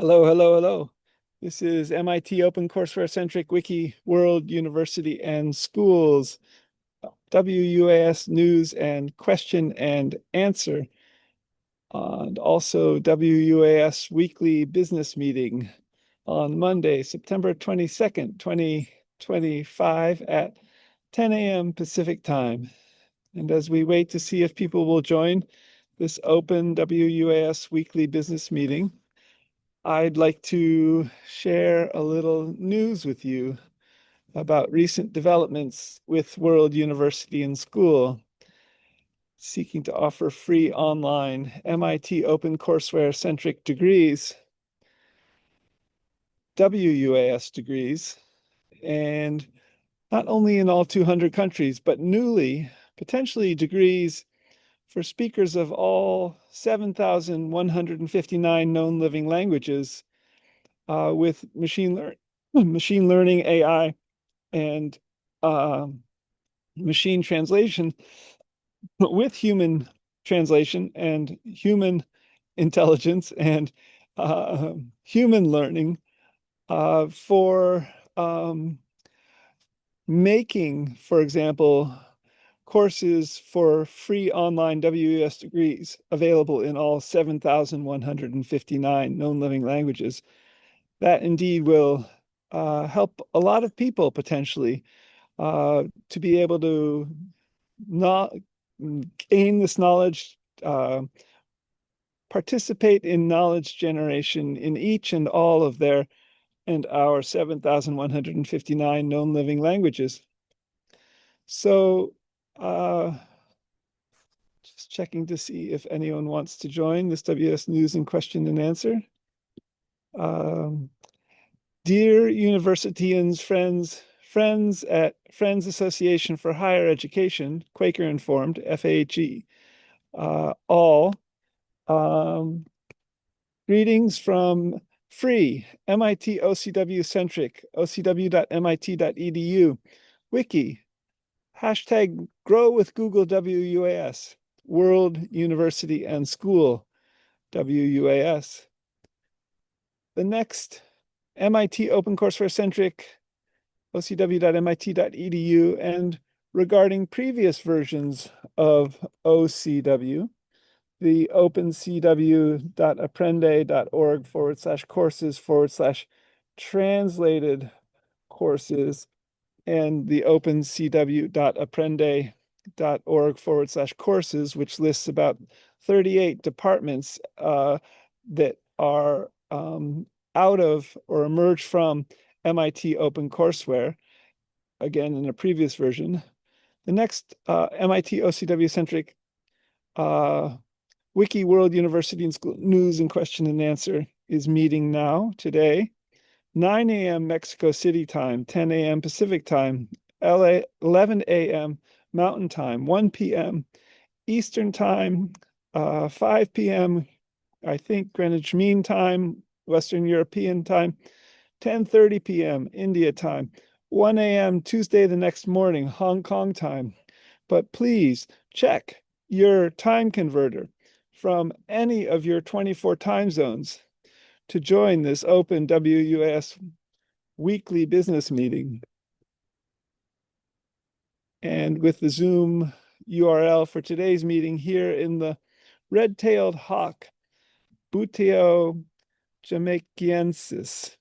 Hello, hello, hello. This is MIT Open Courseware Centric Wiki World University and Schools, WUAS News and Question and Answer, and also WUAS Weekly Business Meeting on Monday, September 22nd, 2025 at 10 a.m. Pacific Time. And as we wait to see if people will join this open WUAS Weekly Business Meeting, I'd like to share a little news with you about recent developments with World University and School, seeking to offer free online MIT Open Courseware centric degrees, WUAS degrees, and not only in all 200 countries, but newly, potentially degrees for speakers of all 7,159 known living languages with machine learning, AI, and uh, machine translation, with human translation and human intelligence and human learning for making, for example, courses for free online WES degrees available in all 7,159 known living languages. That indeed will help a lot of people potentially to be able to not gain this knowledge, participate in knowledge generation in each and all of their and our 7,159 known living languages. So, just checking to see if anyone wants to join this WS News and Question and Answer. Um, Dear Universitians, friends at Friends Association for Higher Education, Quaker Informed, FAHE, all, greetings from free MIT OCW centric, ocw.mit.edu, wiki, hashtag grow with Google WUAS, World University and School WUAS. The next MIT OpenCourseware centric, ocw.mit.edu, and regarding previous versions of OCW, the opencw.aprende.org/courses/translated courses, and the opencw.aprende.org/courses, which lists about 38 departments that are out of or emerged from MIT OpenCourseware, again in a previous version. The next MIT OCW-centric Wiki World University and School News and Question and Answer is meeting now, today, 9 a.m. Mexico City time, 10 a.m. Pacific time, LA, 11 a.m. Mountain time, 1 p.m. Eastern time, 5 p.m. I think Greenwich Mean Time, Western European time, 10:30 p.m. India time, 1 a.m. Tuesday the next morning, Hong Kong time. But please check your time converter from any of your 24 time zones to join this open WUS weekly business meeting. And with the Zoom URL for today's meeting here in the red-tailed hawk, Buteo jamaicensis,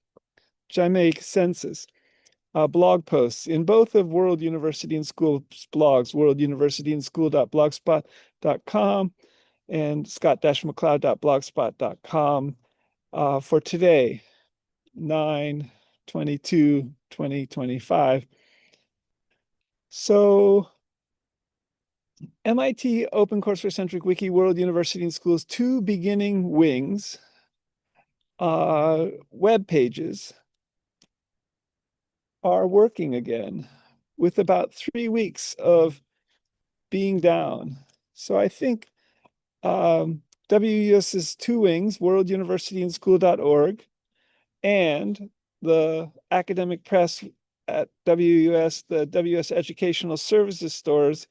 blog posts in both of World University and School's blogs, worlduniversityandschool.blogspot.com and scott-mccloud.blogspot.com for today, 9/22/2025. So MIT OpenCourseware Centric Wiki World University and School's two beginning wings, web pages, are working again with about 3 weeks of being down. So I think WUS's two wings, worlduniversityandschool.org, and the academic press at WUS, the WS Educational Services Stores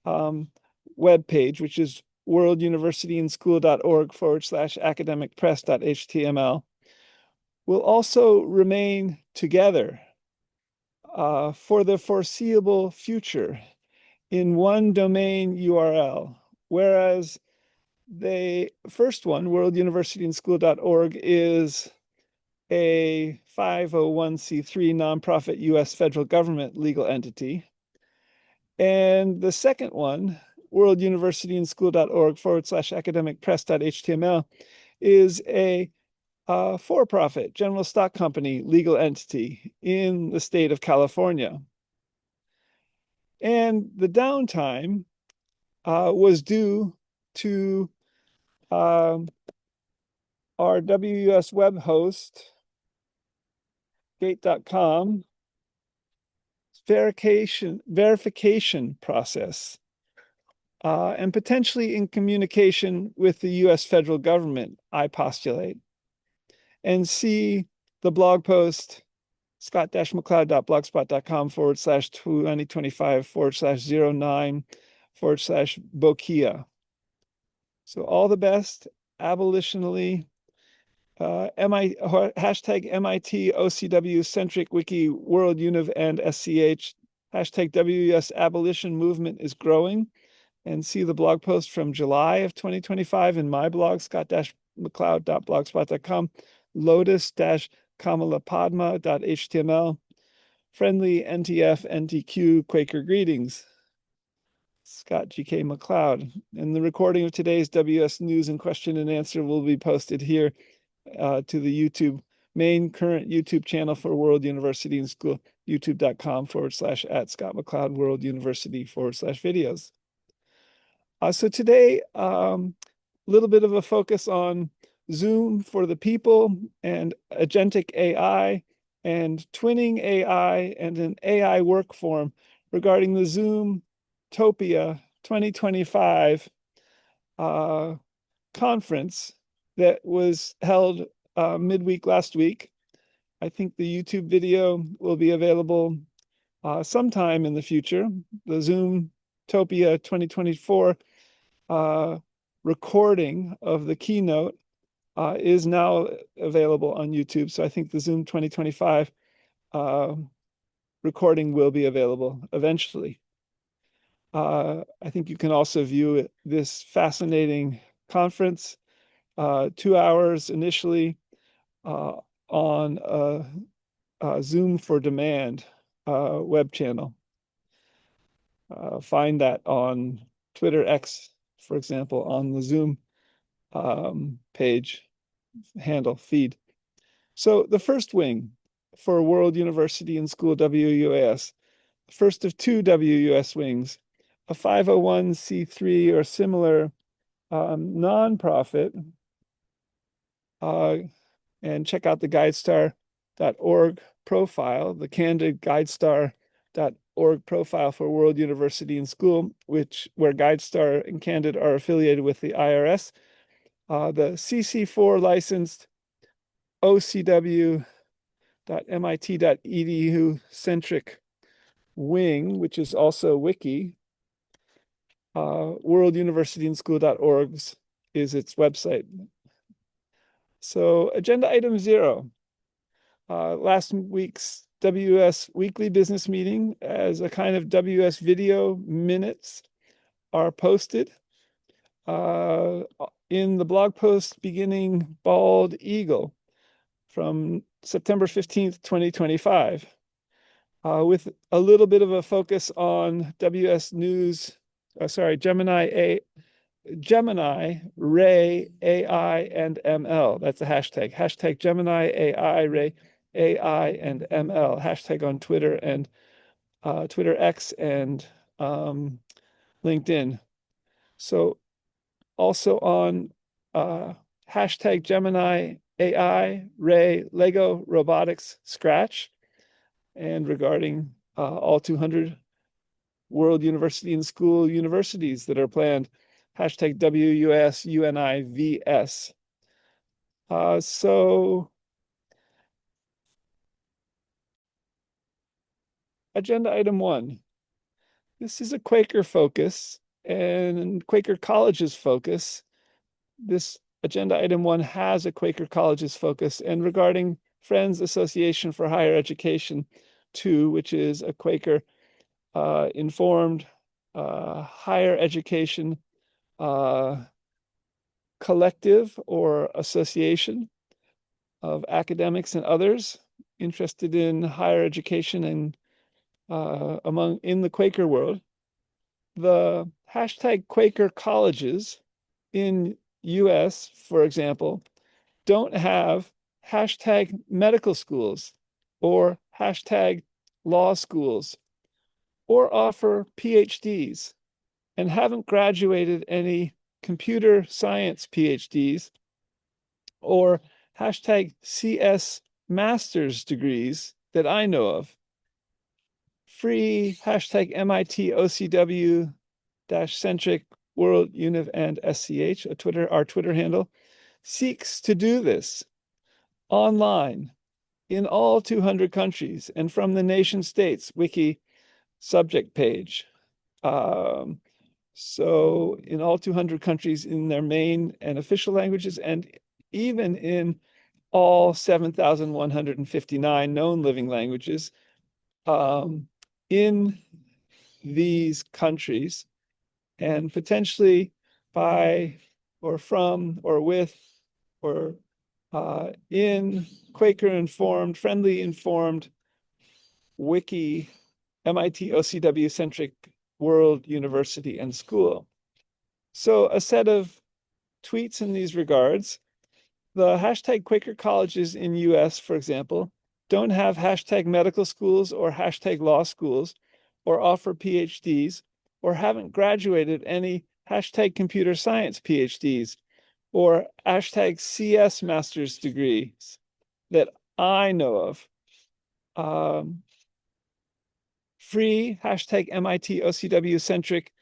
webpage, which is worlduniversityandschool.org/academicpress.html. will also remain together for the foreseeable future in one domain URL, whereas the first one, worlduniversityandschool.org, is a 501c3 nonprofit US federal government legal entity. And the second one, worlduniversityandschool.org/academicpress.html, is a for-profit general stock company legal entity in the state of California. And the downtime was due to our WUS web host, gate.com, verification process, and potentially in communication with the US federal government, I postulate. And see the blog post, scott-mccloud.blogspot.com/2025/09/Bokia. So all the best, abolitionally, hashtag MIT OCW centric wiki world univ and SCH, hashtag WUS abolition movement is growing. And see the blog post from July of 2025 in my blog, scott-mccloud.blogspot.com, lotus-kamalapadma.html, friendly NTF, NTQ, Quaker greetings. Scott G.K. McCloud. And the recording of today's WS News and Question and Answer will be posted here to the main current YouTube channel for World University and School, youtube.com/@Scott McCloud World University /videos. So today, a little bit of a focus on Zoom for the people and agentic AI and twinning AI and an AI work form regarding the Zoomtopia 2025 conference that was held midweek last week. I think the YouTube video will be available sometime in the future. The Zoomtopia 2024 recording of the keynote is now available on YouTube. So I think the Zoom 2025 recording will be available eventually. I think you can also view this fascinating conference, 2 hours initially, on a Zoom for Demand web channel. Find that on Twitter X, for example, on the Zoom page, handle, feed. So the first wing for World University and School WUAS, first of 2 WUS wings, a 501c3 or similar nonprofit, and check out the GuideStar.org profile, the candid GuideStar.org profile for World University and School, where GuideStar and Candid are affiliated with the IRS. The CC4 licensed ocw.mit.edu centric wing, which is also wiki, worlduniversityandschool.org is its website. So agenda item 0, last week's WS weekly business meeting as a kind of WS video minutes are posted in the blog post beginning Bald Eagle from September 15th, 2025, with a little bit of a focus on WS News, Gemini, Ray, AI, and ML. That's a hashtag. Hashtag Gemini, AI, Ray, AI, and ML. Hashtag on Twitter and Twitter X and LinkedIn. So also on hashtag Gemini, AI, Ray, Lego, Robotics, Scratch, and regarding all 200 World University and School universities that are planned, hashtag WUS UNIVS. So agenda item 1. This is a Quaker focus and Quaker College's focus. This agenda item 1 has a Quaker College's focus, and regarding Friends Association for Higher Education, 2, which is a Quaker informed higher education collective or association of academics and others interested in higher education and in the Quaker world. The hashtag Quaker colleges in US, for example, don't have hashtag medical schools or hashtag law schools or offer PhDs and haven't graduated any computer science PhDs or hashtag CS master's degrees that I know of. Free hashtag MIT OCW centric world univ and SCH, our Twitter handle, seeks to do this online in all 200 countries and from the nation states wiki subject page. So in all 200 countries in their main and official languages, and even in all 7,159 known living languages in these countries, and potentially by or from or with or in Quaker informed, friendly informed wiki MIT OCW centric world, university, and school. So a set of tweets in these regards. The hashtag Quaker colleges in US, for example, don't have hashtag medical schools or hashtag law schools or offer PhDs or haven't graduated any hashtag computer science PhDs or hashtag CS master's degrees that I know of. Free hashtag MIT OCW centric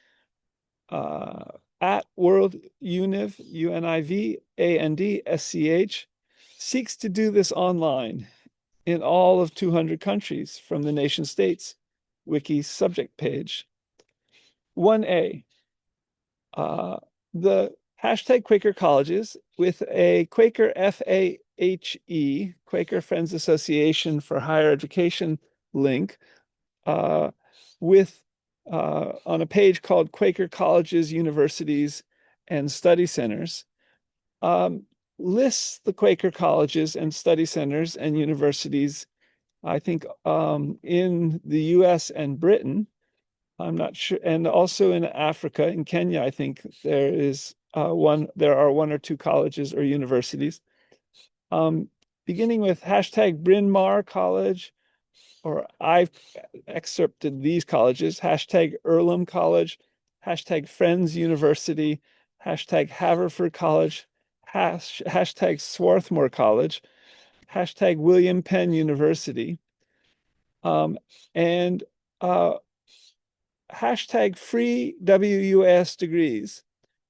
at World Univ, UNIV, AND, SCH, seeks to do this online in all of 200 countries from the nation states wiki subject page. 1A, the hashtag Quaker colleges with a Quaker FAHE, Quaker Friends Association for Higher Education link, with on a page called Quaker Colleges, Universities, and Study Centers, lists the Quaker colleges and study centers and universities, I think, in the US and Britain. I'm not sure, and also in Africa, in Kenya, I think there are one or two colleges or universities. Beginning with hashtag Bryn Mawr College, or I've excerpted these colleges, hashtag Earlham College, hashtag Friends University, hashtag Haverford College, hashtag Swarthmore College, hashtag William Penn University, and hashtag free WUS degrees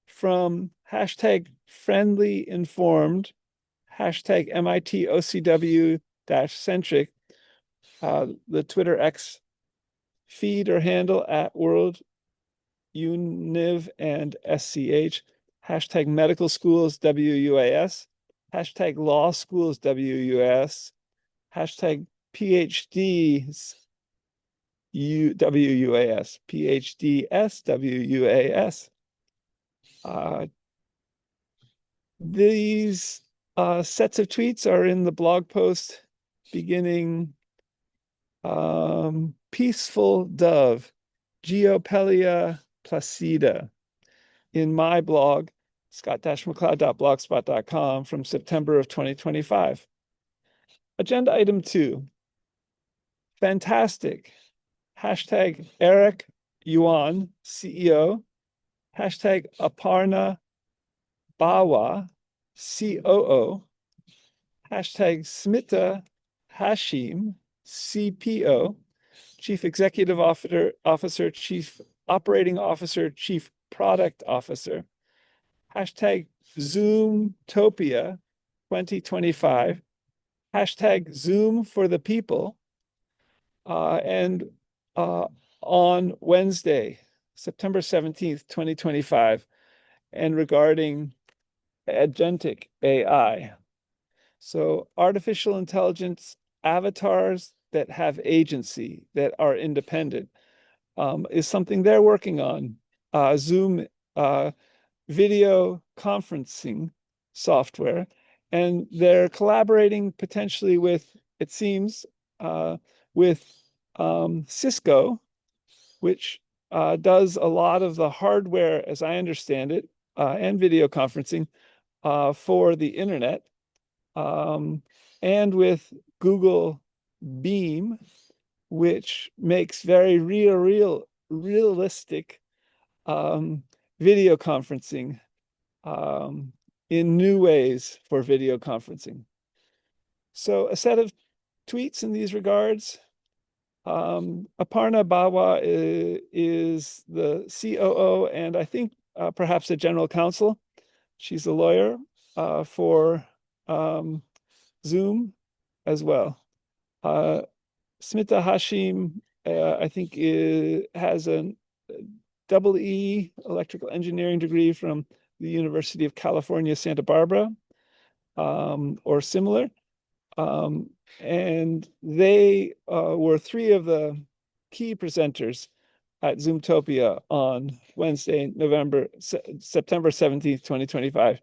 from hashtag friendly informed, hashtag MIT OCW centric, the Twitter X feed or handle at World Univ and SCH, hashtag medical schools WUAS, hashtag law schools WUS, hashtag PhDs WUAS, PhDs WUAS. These sets of tweets are in the blog post beginning Peaceful Dove, Geopelia placida, in my blog, scott-mccloud.blogspot.com from September of 2025. Agenda item 2, fantastic, hashtag Eric Yuan, CEO, hashtag Aparna Bawa, COO, hashtag Smita Hashim, CPO, Chief Executive Officer, Chief Operating Officer, Chief Product Officer, hashtag Zoomtopia 2025, hashtag Zoom for the People, and on Wednesday, September 17th, 2025, and regarding agentic AI. So artificial intelligence avatars that have agency, that are independent, is something they're working on. Zoom video conferencing software, and they're collaborating potentially with, it seems, with Cisco, which does a lot of the hardware, as I understand it, and video conferencing for the internet, um, and with Google Beam, which makes very realistic um, video conferencing in new ways for video conferencing. So a set of tweets in these regards. Aparna Bawa is the COO and I think perhaps a general counsel. She's a lawyer for Zoom as well. Smita Hashim, I think, has a double E electrical engineering degree from the University of California, Santa Barbara, or similar. And they were three of the key presenters at Zoomtopia on Wednesday, September 17th, 2025.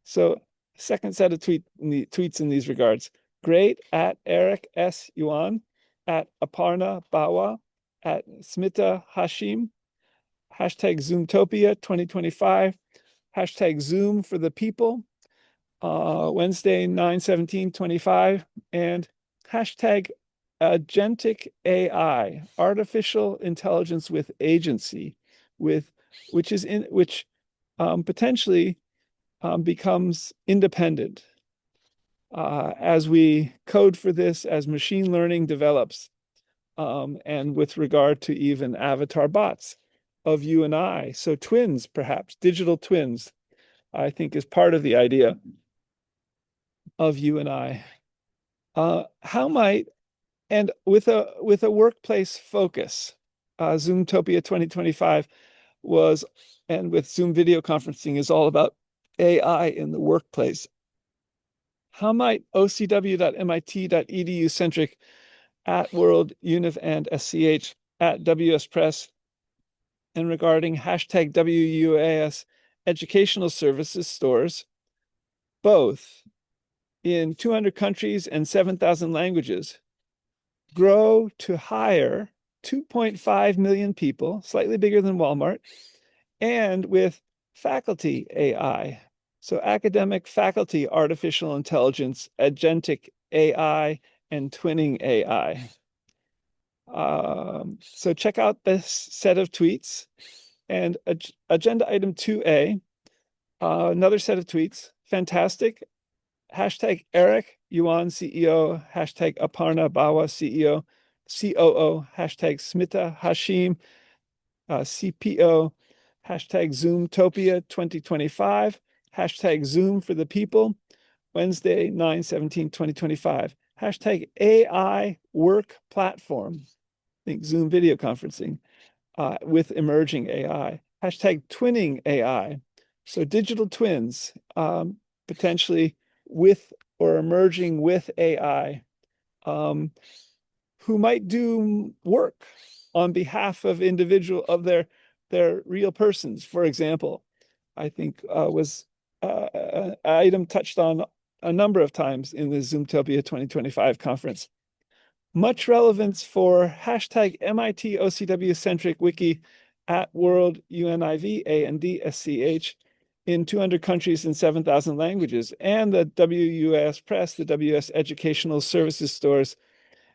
So second set of tweets in these regards. Great at Eric S. Yuan, at Aparna Bawa, at Smita Hashim, hashtag Zoomtopia 2025, hashtag Zoom for the people, Wednesday, 9/17/25, and hashtag agentic AI, artificial intelligence with agency, which potentially becomes independent as we code for this, as machine learning develops, and with regard to even avatar bots of you and I. So twins, perhaps, digital twins, I think is part of the idea of you and I. How might, and with a workplace focus, Zoomtopia 2025 was, and with Zoom video conferencing is all about AI in the workplace. How might ocw.mit.edu centric at World Univ and SCH at WS Press and regarding hashtag WUAS educational services stores, both in 200 countries and 7,000 languages, grow to hire 2.5 million people, slightly bigger than Walmart, and with faculty AI. So academic faculty artificial intelligence, agentic AI, and twinning AI. So check out this set of tweets. And agenda item 2A, another set of tweets. Fantastic. Hashtag Eric Yuan CEO, hashtag Aparna Bawa CEO, COO, hashtag Smita Hashim, CPO, hashtag Zoomtopia 2025, hashtag Zoom for the people, Wednesday, 9/17/2025, hashtag AI work platform, I think Zoom video conferencing with emerging AI, hashtag twinning AI. So digital twins, potentially with or emerging with AI, who might do work on behalf of their real persons. For example, I think was an item touched on a number of times in the Zoomtopia 2025 conference. Much relevance for hashtag MIT OCW centric wiki at World UNIV and SCH in 200 countries and 7,000 languages, and the WUS Press, the WS Educational Services Stores,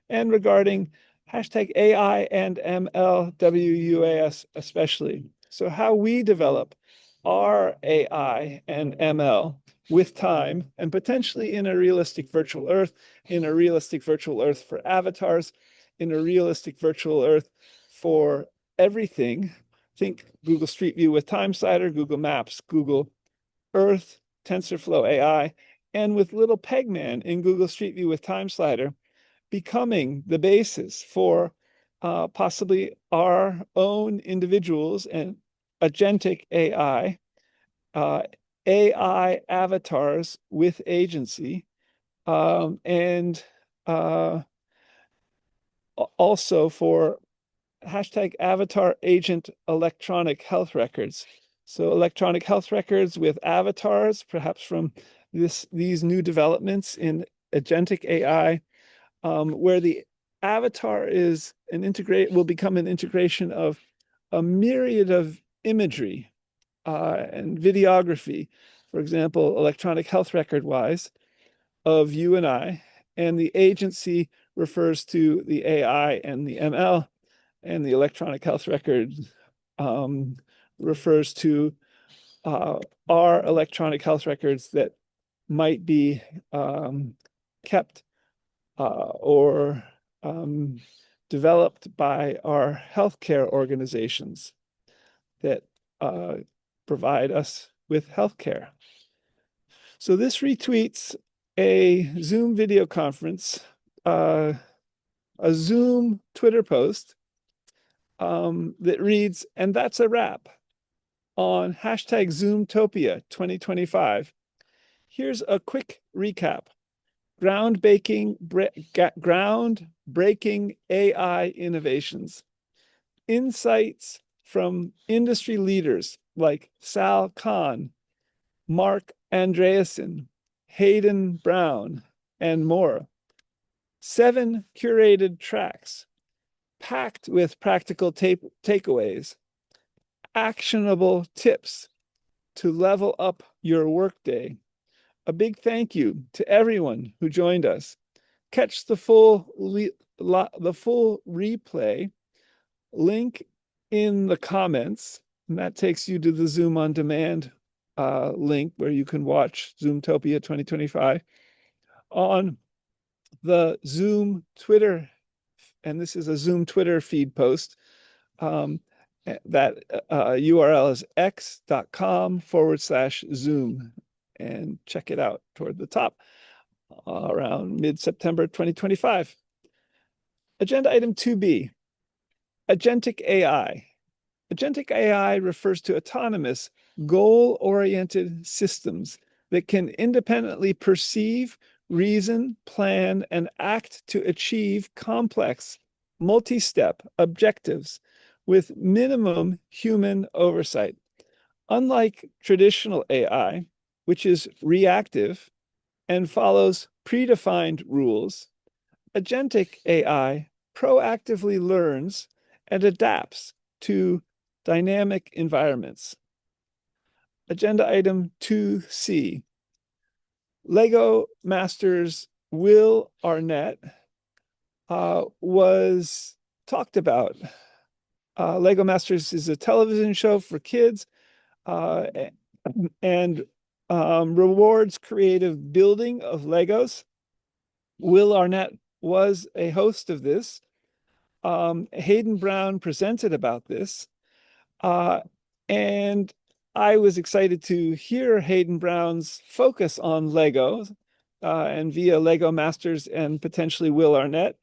and regarding hashtag AI and ML WUAS especially. So how we develop our AI and ML with time and potentially in a realistic virtual earth, in a realistic virtual earth for avatars, in a realistic virtual earth for everything. Think Google Street View with Time Slider, Google Maps, Google Earth, TensorFlow AI, and with little Pegman in Google Street View with Time Slider, becoming the basis for possibly our own individuals and agentic AI, AI avatars with agency, and uh, also for hashtag avatar agent electronic health records. So electronic health records with avatars, perhaps from these new developments in agentic AI, where the avatar is will become an integration of a myriad of imagery and videography, for example, electronic health record wise, of you and I, and the agency refers to the AI and the ML, and the electronic health record um, refers to uh, our electronic health records that might be kept or developed by our healthcare organizations that uh, provide us with healthcare. So this retweets a Zoom video conference, a Zoom Twitter post that reads, and that's a wrap on hashtag Zoomtopia 2025. Here's a quick recap. Groundbreaking AI innovations, insights from industry leaders like Sal Khan, Mark Andreessen, Hayden Brown, and more. 7 curated tracks packed with practical takeaways, actionable tips to level up your workday. A big thank you to everyone who joined us. Catch the full replay link in the comments, and that takes you to the Zoom on Demand link where you can watch Zoomtopia 2025 on the Zoom Twitter, and this is a Zoom Twitter feed post. That URL is x.com/Zoom, and check it out toward the top around mid-September 2025. Agenda item 2B, agentic AI. Agentic AI refers to autonomous, goal-oriented systems that can independently perceive, reason, plan, and act to achieve complex, multi-step objectives with minimum human oversight. Unlike traditional AI, which is reactive and follows predefined rules, agentic AI proactively learns and adapts to dynamic environments. Agenda item 2C. Lego Masters Will Arnett was talked about. Lego Masters is a television show for kids and rewards creative building of Legos. Will Arnett was a host of this. Hayden Brown presented about this. And I was excited to hear Hayden Brown's focus on Lego and via Lego Masters and potentially Will Arnett,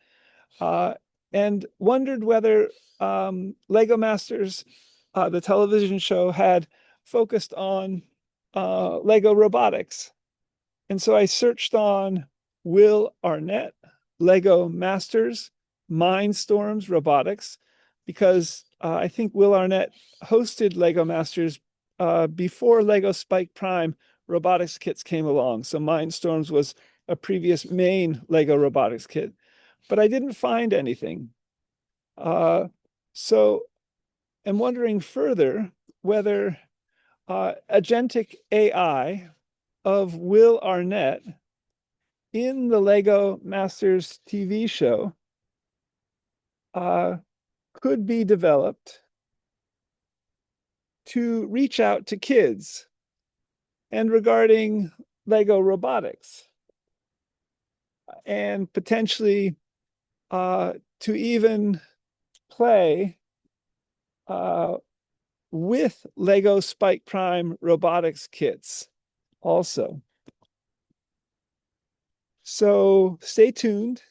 and wondered whether Lego Masters, the television show, had focused on Lego robotics. And so I searched on Will Arnett, Lego Masters, Mindstorms Robotics, because I think Will Arnett hosted Lego Masters before Lego Spike Prime robotics kits came along. So Mindstorms was a previous main Lego robotics kit, but I didn't find anything. So I'm wondering further whether agentic AI of Will Arnett in the Lego Masters TV show could be developed to reach out to kids and regarding Lego robotics, and potentially to even play with Lego Spike Prime robotics kits also. So stay tuned.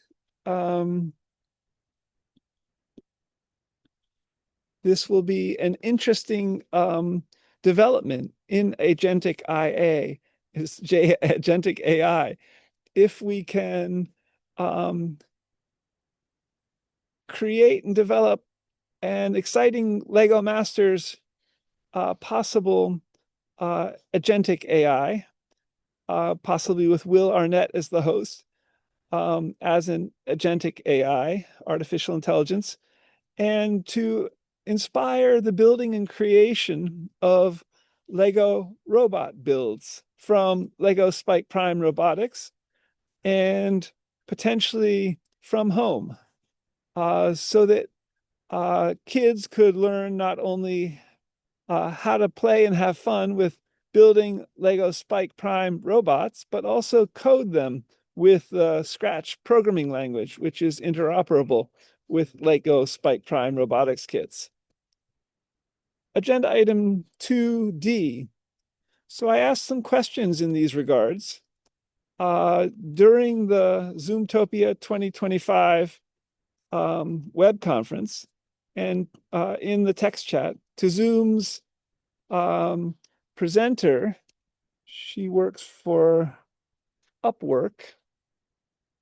This will be an interesting development in agentic IA, agentic AI. if we can create and develop an exciting Lego Masters possible agentic AI, possibly with Will Arnett as the host, as an agentic AI, artificial intelligence, and to inspire the building and creation of Lego robot builds from Lego Spike Prime Robotics and potentially from home, so that kids could learn not only how to play and have fun with building Lego Spike Prime robots, but also code them with Scratch programming language, which is interoperable with Lego Spike Prime robotics kits. Agenda item 2D. So I asked some questions in these regards during the Zoomtopia 2025 web conference and in the text chat to Zoom's presenter. She works for Upwork.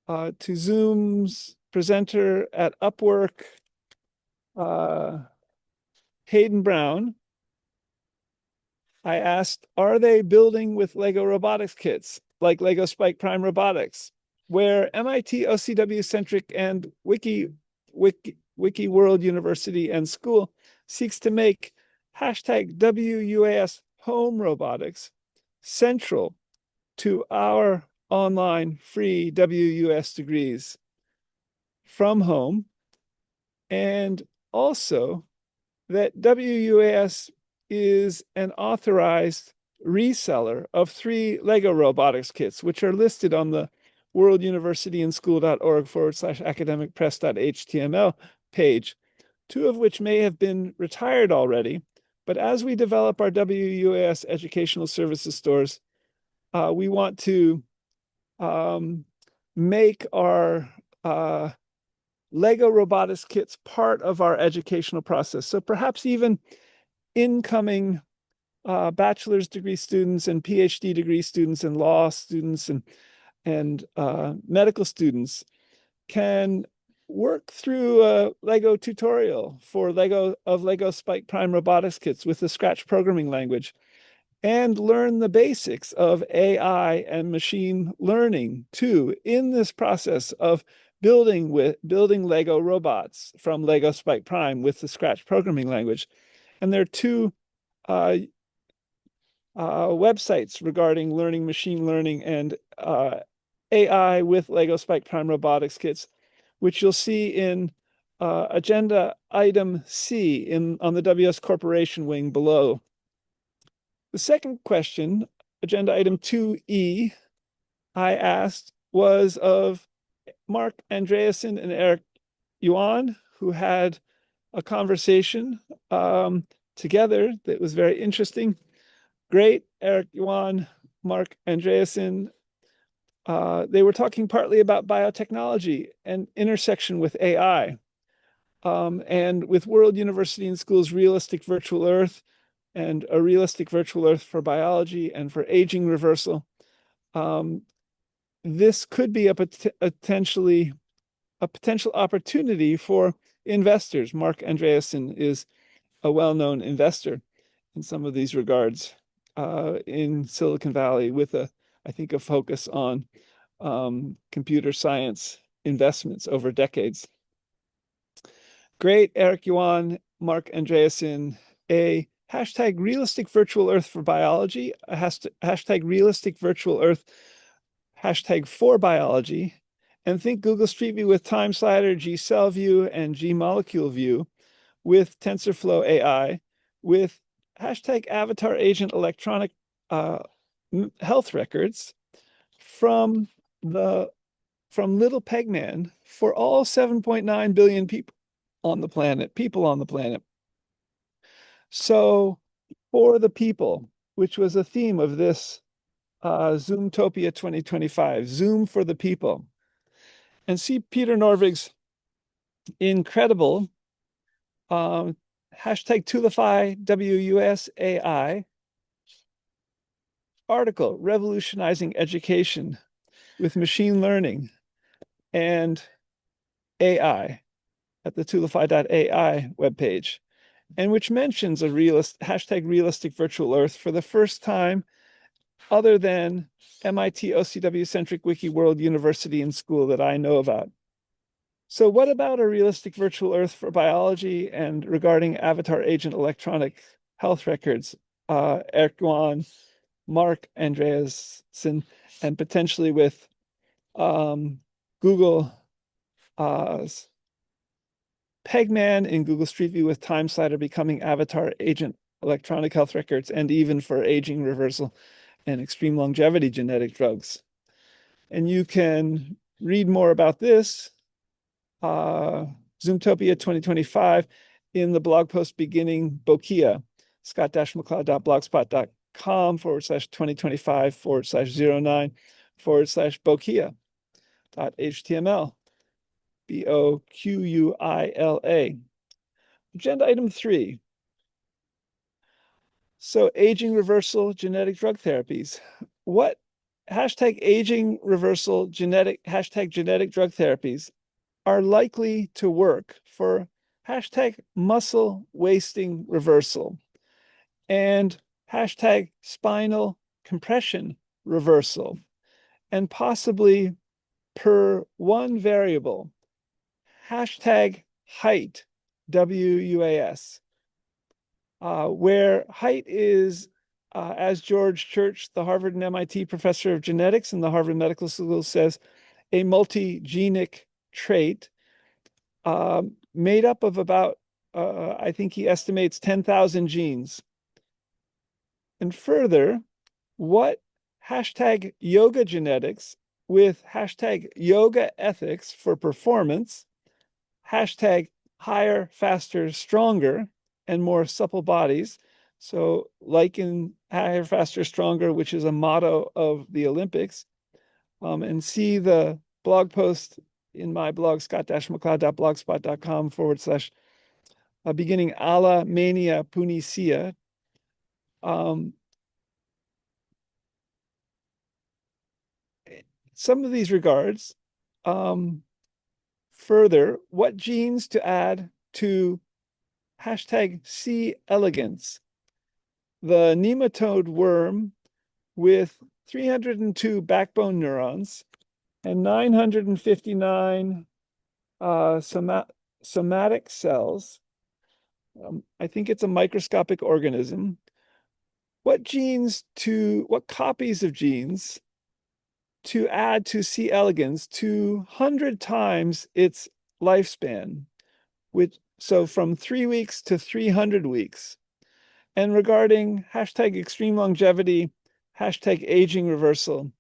To Zoom's presenter at Upwork, Hayden Brown, I asked, are they building with Lego robotics kits, like Lego Spike Prime Robotics, where MIT OCW-centric and Wiki World University and School seeks to make hashtag WUAS home robotics central to our online free WUS degrees from home, and also that WUAS is an authorized reseller of 3 Lego robotics kits, which are listed on the worlduniversityandschool.org/academicpress.html page, 2 of which may have been retired already. But as we develop our WUAS educational services stores, we want to make our Lego robotics kits part of our educational process. So perhaps even incoming bachelor's degree students and PhD degree students and law students and medical students can work through a Lego tutorial for Lego Spike Prime robotics kits with the Scratch programming language and learn the basics of AI and machine learning too in this process of building Lego robots from Lego Spike Prime with the Scratch programming language. And there are 2 websites regarding learning machine learning and AI with Lego Spike Prime robotics kits, which you'll see in agenda item C on the WS Corporation wing below. The second question, agenda item 2E, I asked was of Mark Andreasen and Eric Yuan, who had a conversation together that was very interesting. Great, Eric Yuan, Mark Andreasen. They were talking partly about biotechnology and intersection with AI, and with World University and School's Realistic Virtual Earth and a Realistic Virtual Earth for biology and for aging reversal. This could be a potential opportunity for investors. Mark Andreasen is a well-known investor in some of these regards in Silicon Valley with I think, a focus on computer science investments over decades. Great, Eric Yuan, Mark Andreasen, a hashtag Realistic Virtual Earth for biology, a hashtag Realistic Virtual Earth, hashtag for biology, and think Google Street View with Time Slider, G-Cell View, and G-Molecule View with TensorFlow AI, with hashtag Avatar Agent Electronic health records from Little Pegman for all 7.9 billion people on the planet. So for the people, which was a theme of this Zoomtopia 2025, Zoom for the people. And see Peter Norvig's incredible hashtag Tulify WUSAI article, Revolutionizing Education, with machine learning and AI at the tulify.ai webpage, and which mentions a hashtag realistic virtual Earth for the first time other than MIT OCW centric wiki world university and school that I know about. So what about a realistic virtual Earth for biology and regarding avatar agent electronic health records? Erkwan, Mark Andreasen, and potentially with Google Pegman in Google Street View with Time Slider becoming avatar agent electronic health records, and even for aging reversal and extreme longevity genetic drugs. And you can read more about this, Zoomtopia 2025, in the blog post beginning Bokia, scott-mccloud.blogspot.com/2025/09/Bokia.html. Boquila. Agenda item 3. So aging reversal genetic drug therapies. What hashtag aging reversal hashtag genetic drug therapies are likely to work for hashtag muscle wasting reversal and hashtag spinal compression reversal, and possibly per one variable, hashtag height, WUAS, where height is, as George Church, the Harvard and MIT professor of genetics in the Harvard Medical School says, a multigenic trait made up of about, I think he estimates 10,000 genes. And further, what hashtag yoga genetics with hashtag yoga ethics for performance, hashtag higher, faster, stronger, and more supple bodies. So like in higher, faster, stronger, which is a motto of the Olympics, and see the blog post in my blog, scott-mccloud.blogspot.com/ beginning alla mania punicia. Some of these regards. Further, what genes to add to hashtag C. elegans, the nematode worm with 302 backbone neurons and 959 somatic cells. I think it's a microscopic organism. What copies of genes to add to C. elegans 200 times its lifespan, so from 3 weeks to 300 weeks. And regarding hashtag extreme longevity, hashtag aging reversal,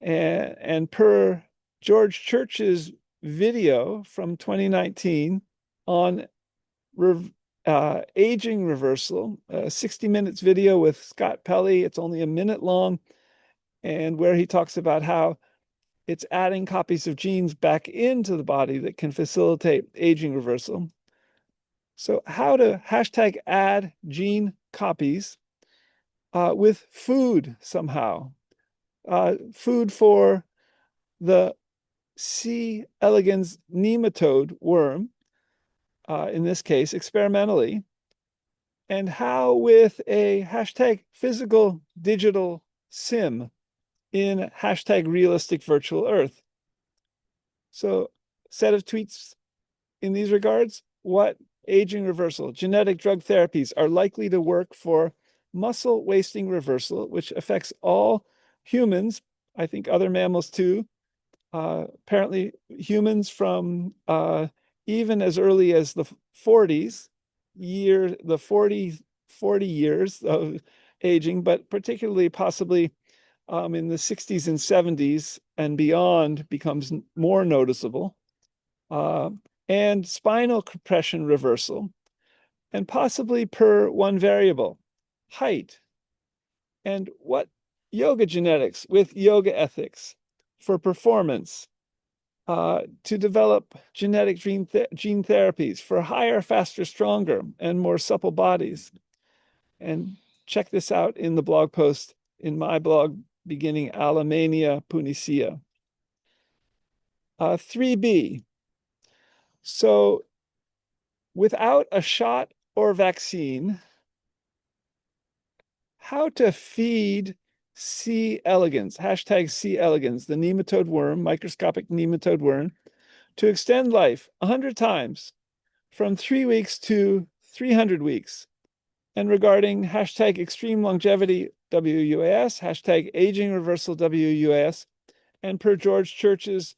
and per George Church's video from 2019 on aging reversal, a 60 minutes video with Scott Pelley. It's only a minute long, and where he talks about how it's adding copies of genes back into the body that can facilitate aging reversal. So how to hashtag add gene copies with food somehow. Food for the C. elegans nematode worm, in this case, experimentally, and how with a hashtag physical digital sim in hashtag realistic virtual Earth. So set of tweets in these regards. What aging reversal genetic drug therapies are likely to work for muscle wasting reversal, which affects all humans, I think other mammals too, apparently humans from even as early as the 40s, the 40 years of aging, but particularly possibly in the 60s and 70s and beyond becomes more noticeable. And spinal compression reversal, and possibly per one variable, height. And what yoga genetics with yoga ethics for performance, to develop genetic gene therapies for higher, faster, stronger, and more supple bodies. And check this out in the blog post in my blog beginning Alamania Punicia. 3B. So without a shot or vaccine, how to feed C. elegans, hashtag C. elegans, the nematode worm, microscopic nematode worm, to extend life 100 times from 3 weeks to 300 weeks. And regarding hashtag extreme longevity WUAS, hashtag aging reversal WUAS, and per George Church's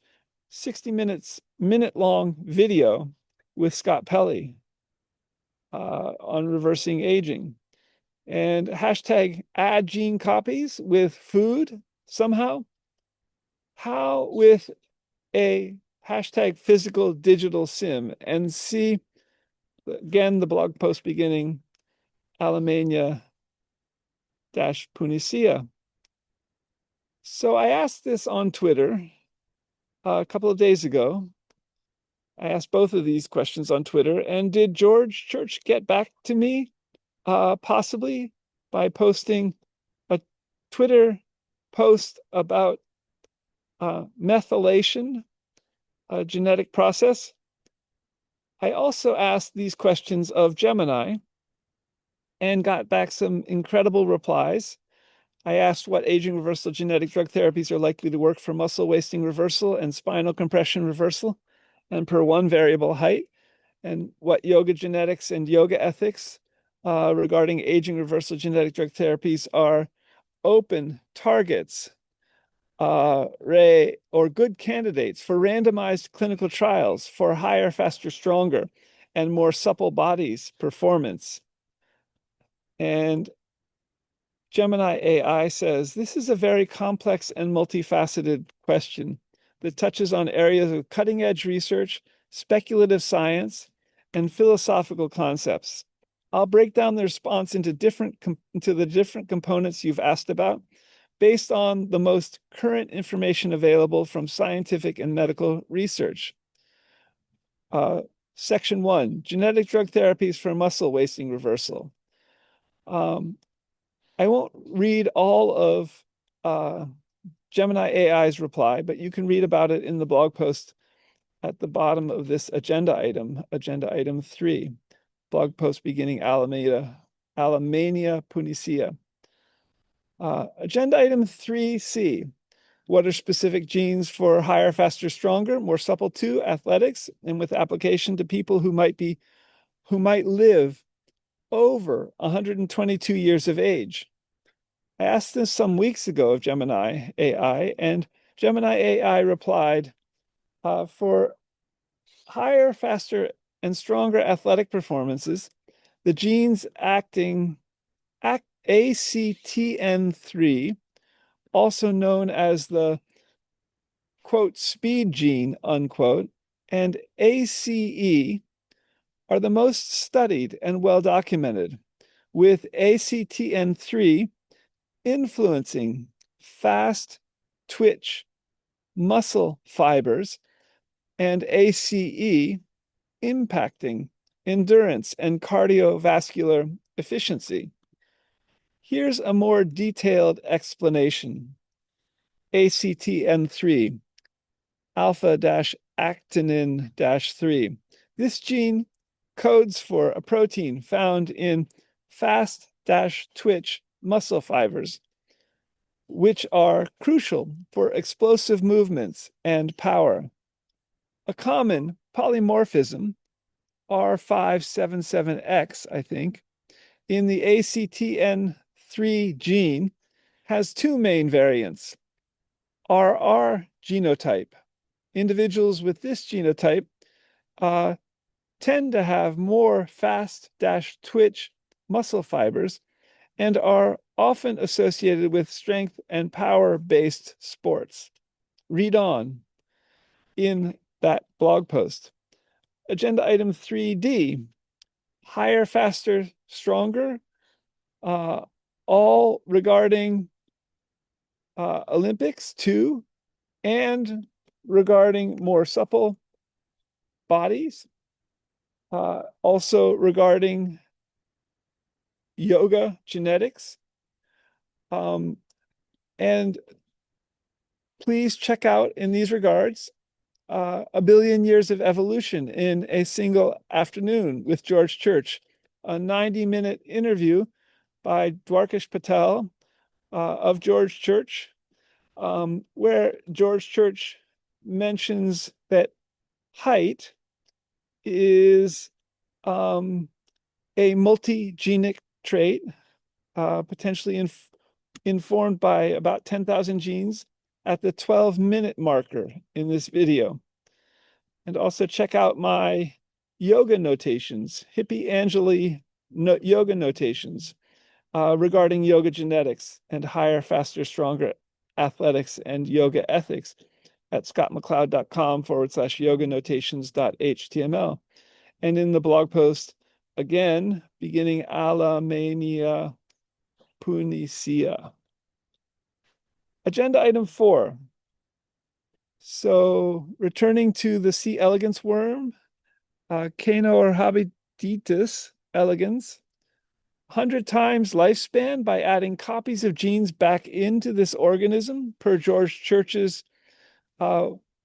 60 minute long video with Scott Pelley on reversing aging. And hashtag add gene copies with food somehow. How with a hashtag physical digital sim, and see again the blog post beginning Alemania Punisia. So I asked this on Twitter a couple of days ago. I asked both of these questions on Twitter, and did George Church get back to me? Possibly by posting a Twitter post about methylation, a genetic process. I also asked these questions of Gemini and got back some incredible replies. I asked what aging reversal genetic drug therapies are likely to work for muscle wasting reversal and spinal compression reversal, and per one variable height, and what yoga genetics and yoga ethics regarding aging reversal genetic drug therapies are open targets, or good candidates for randomized clinical trials for higher, faster, stronger, and more supple bodies performance. And Gemini AI says, this is a very complex and multifaceted question that touches on areas of cutting edge research, speculative science, and philosophical concepts. I'll break down the response into the different components you've asked about based on the most current information available from scientific and medical research. Section 1, genetic drug therapies for muscle wasting reversal. I won't read all of Gemini AI's reply, but you can read about it in the blog post at the bottom of this agenda item 3, blog post beginning Alemania Punisia. Agenda item 3C, what are specific genes for higher, faster, stronger, more supple to athletics, and with application to people who might live over 122 years of age? I asked this some weeks ago of Gemini AI, and Gemini AI replied, for higher, faster, and stronger athletic performances, the genes acting ACTN3, also known as the quote speed gene, unquote, and ACE are the most studied and well documented, with ACTN3 influencing fast twitch muscle fibers and ACE impacting endurance and cardiovascular efficiency. Here's a more detailed explanation. ACTN3, alpha-actinin-3. This gene codes for a protein found in fast-twitch muscle fibers, which are crucial for explosive movements and power. A common polymorphism, R577X, I think, in the ACTN3 gene has two main variants. RR genotype. Individuals with this genotype tend to have more fast-twitch muscle fibers and are often associated with strength and power-based sports. Read on in that blog post. Agenda item 3D, higher, faster, stronger, all regarding Olympics too, and regarding more supple bodies, also regarding yoga genetics. And please check out in these regards A Billion Years of Evolution in a Single Afternoon with George Church, a 90-minute interview by Dwarkesh Patel of George Church, where George Church mentions that height is a multi-genic trait, potentially informed by about 10,000 genes at the 12-minute marker in this video. And also check out my yoga notations, hippie Angeli yoga notations regarding yoga genetics and higher, faster, stronger athletics and yoga ethics at scottmcleod.com/yoga notations.html. And in the blog post, again, beginning Alamania Punicea. Agenda item 4. So returning to the C. elegans worm, Caenorhabditis elegans, 100 times lifespan by adding copies of genes back into this organism, per George Church's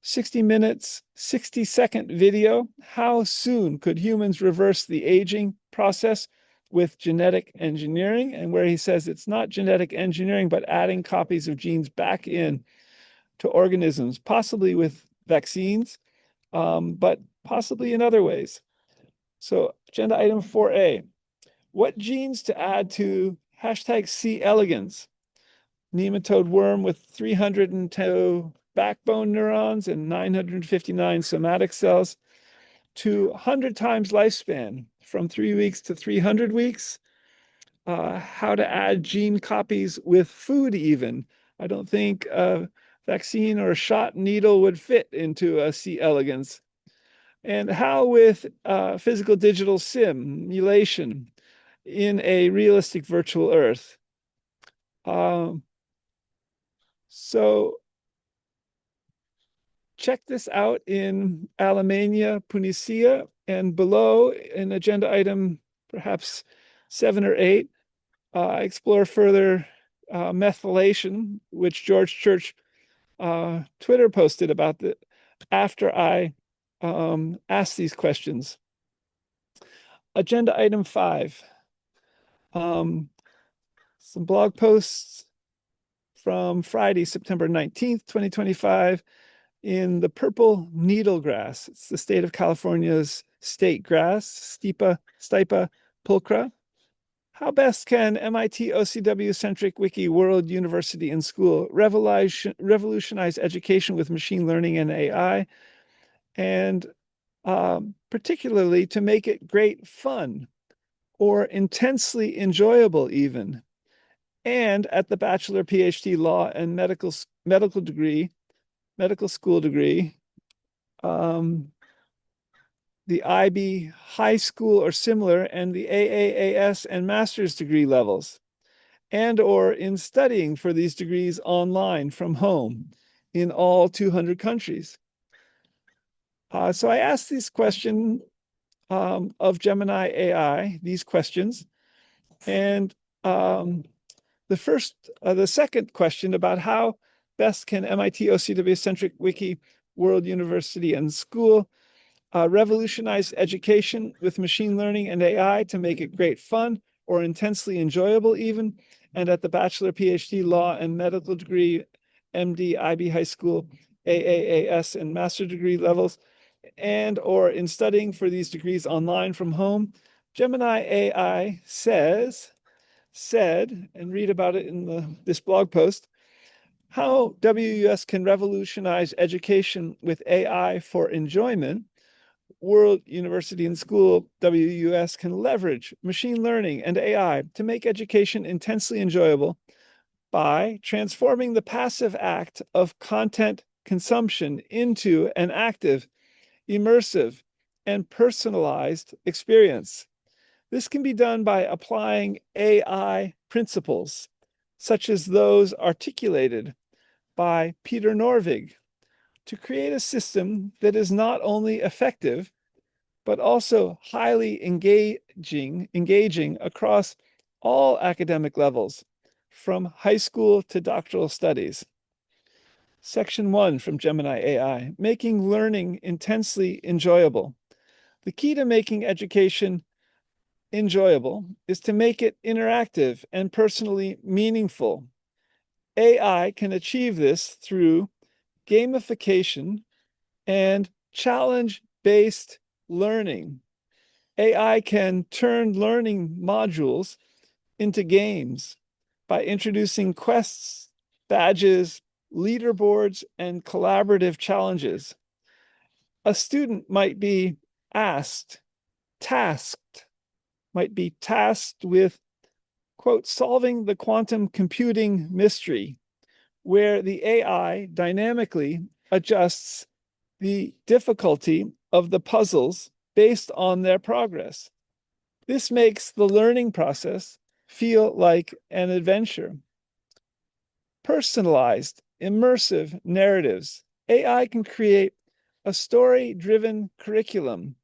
60 minutes, 60-second video. How soon could humans reverse the aging process with genetic engineering? And where he says it's not genetic engineering, but adding copies of genes back in to organisms, possibly with vaccines, but possibly in other ways. So agenda item 4A, what genes to add to hashtag C. elegans, nematode worm with 302 backbone neurons and 959 somatic cells, to 100 times lifespan from 3 weeks to 300 weeks. How to add gene copies with food even. I don't think a vaccine or a shot needle would fit into a C. elegans. And how with physical digital simulation in a realistic virtual Earth. So check this out in Alamania Punicea, and below in agenda item perhaps 7 or 8, explore further methylation, which George Church Twitter posted about after I asked these questions. Agenda item 5, some blog posts from Friday, September 19th, 2025, in the purple needlegrass. It's the state of California's state grass, Stipa pulchra. How best can MIT OCW-centric wiki, world, university, and school revolutionize education with machine learning and AI, and particularly to make it great fun or intensely enjoyable even, and at the bachelor, PhD, law, and medical school degree, the IB high school or similar, and the AAAS and master's degree levels, and or in studying for these degrees online from home in all 200 countries. So I asked this question of Gemini AI, these questions, and the second question about how best can MIT OCW-centric wiki, world, university, and school revolutionize education with machine learning and AI to make it great fun or intensely enjoyable even, and at the bachelor, PhD, law, and medical degree, MD, IB high school, AAAS, and master degree levels, and or in studying for these degrees online from home. Gemini AI said, and read about it in this blog post, how WUS can revolutionize education with AI for enjoyment. World, university, and school, WUS can leverage machine learning and AI to make education intensely enjoyable by transforming the passive act of content consumption into an active, immersive, and personalized experience. This can be done by applying AI principles, such as those articulated by Peter Norvig, to create a system that is not only effective, but also highly engaging across all academic levels, from high school to doctoral studies. Section 1 from Gemini AI, making learning intensely enjoyable. The key to making education enjoyable is to make it interactive and personally meaningful. AI can achieve this through gamification and challenge-based learning. AI can turn learning modules into games by introducing quests, badges, leaderboards, and collaborative challenges. A student might be tasked with, quote, solving the quantum computing mystery, where the AI dynamically adjusts the difficulty of the puzzles based on their progress. This makes the learning process feel like an adventure. Personalized, immersive narratives. AI can create a story-driven curriculum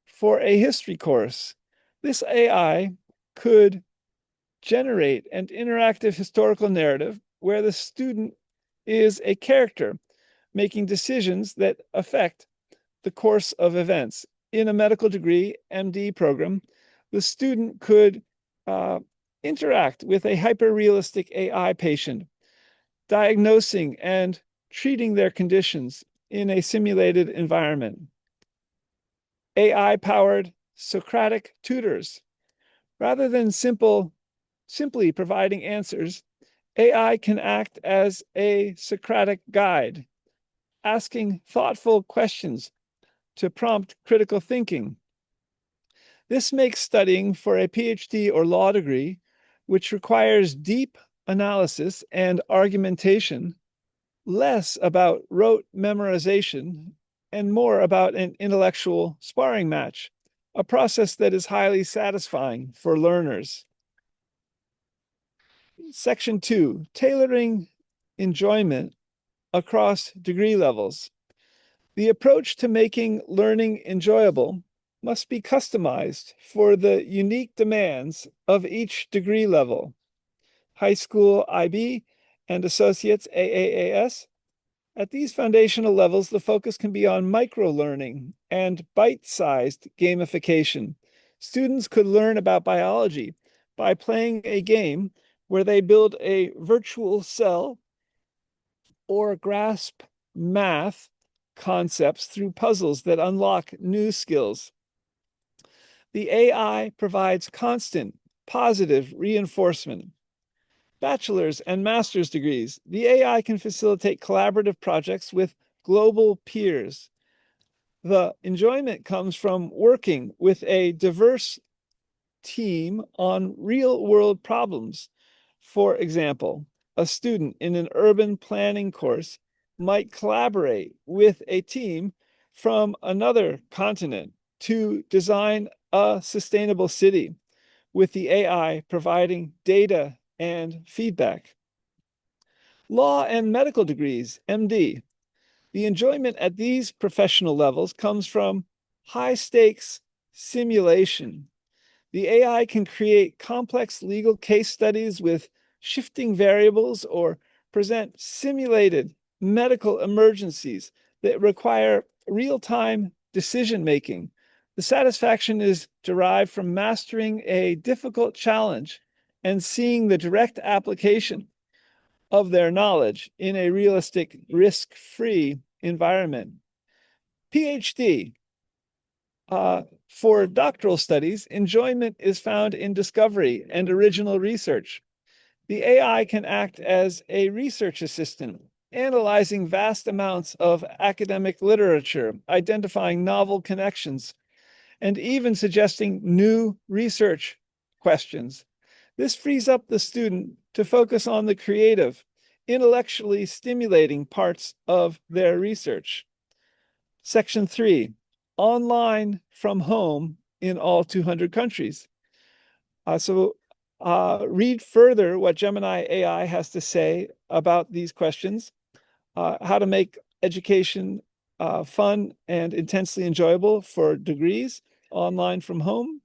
for a history course. This AI could generate an interactive historical narrative where the student is a character making decisions that affect the course of events. In a medical degree, MD program, the student could interact with a hyper-realistic AI patient, diagnosing and treating their conditions in a simulated environment. AI-powered Socratic tutors. Rather than simply providing answers, AI can act as a Socratic guide, asking thoughtful questions to prompt critical thinking. This makes studying for a PhD or law degree, which requires deep analysis and argumentation, less about rote memorization and more about an intellectual sparring match, a process that is highly satisfying for learners. Section 2, tailoring enjoyment across degree levels. The approach to making learning enjoyable must be customized for the unique demands of each degree level. High school IB and associates AAAS. At these foundational levels, the focus can be on micro-learning and bite-sized gamification. Students could learn about biology by playing a game where they build a virtual cell or grasp math concepts through puzzles that unlock new skills. The AI provides constant, positive reinforcement. Bachelor's and master's degrees. The AI can facilitate collaborative projects with global peers. The enjoyment comes from working with a diverse team on real-world problems. For example, a student in an urban planning course might collaborate with a team from another continent to design a sustainable city, with the AI providing data and feedback. Law and medical degrees, MD. The enjoyment at these professional levels comes from high-stakes simulation. The AI can create complex legal case studies with shifting variables or present simulated medical emergencies that require real-time decision-making. The satisfaction is derived from mastering a difficult challenge and seeing the direct application of their knowledge in a realistic, risk-free environment. PhD. For doctoral studies, enjoyment is found in discovery and original research. The AI can act as a research assistant, analyzing vast amounts of academic literature, identifying novel connections, and even suggesting new research questions. This frees up the student to focus on the creative, intellectually stimulating parts of their research. Section 3, online from home in all 200 countries. Read further what Gemini AI has to say about these questions, how to make education fun and intensely enjoyable for degrees online from home,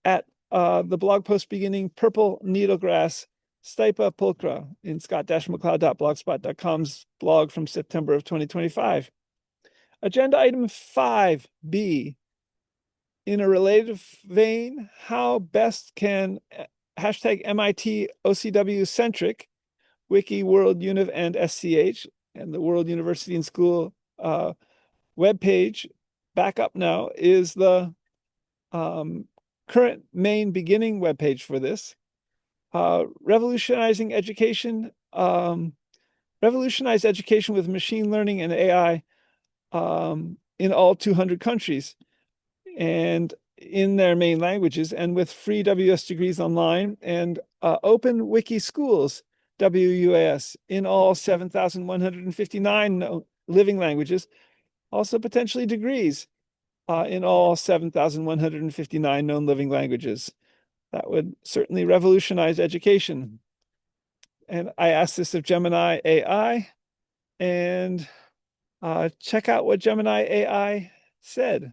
at the blog post beginning Purple Needlegrass Stipa pulchra in scott-mccloud.blogspot.com's blog from September of 2025. Agenda item 5B. In a related vein, how best can hashtag MIT OCW centric wiki, world, univ, and SCH, and the World University and School webpage back up now is the current main beginning webpage for this. Revolutionizing education, revolutionize education with machine learning and AI in all 200 countries and in their main languages, and with free WS degrees online, and open wiki schools, WUAS, in all 7,159 living languages, also potentially degrees in all 7,159 known living languages. That would certainly revolutionize education. And I asked this of Gemini AI, and check out what Gemini AI said.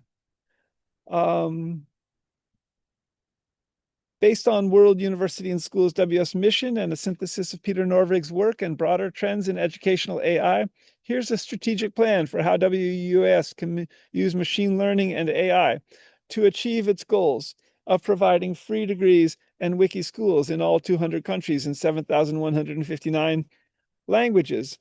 Based on World University and Schools WS mission and a synthesis of Peter Norvig's work and broader trends in educational AI, here's a strategic plan for how WUAS can use machine learning and AI to achieve its goals of providing free degrees and wiki schools in all 200 countries in 7,159 languages.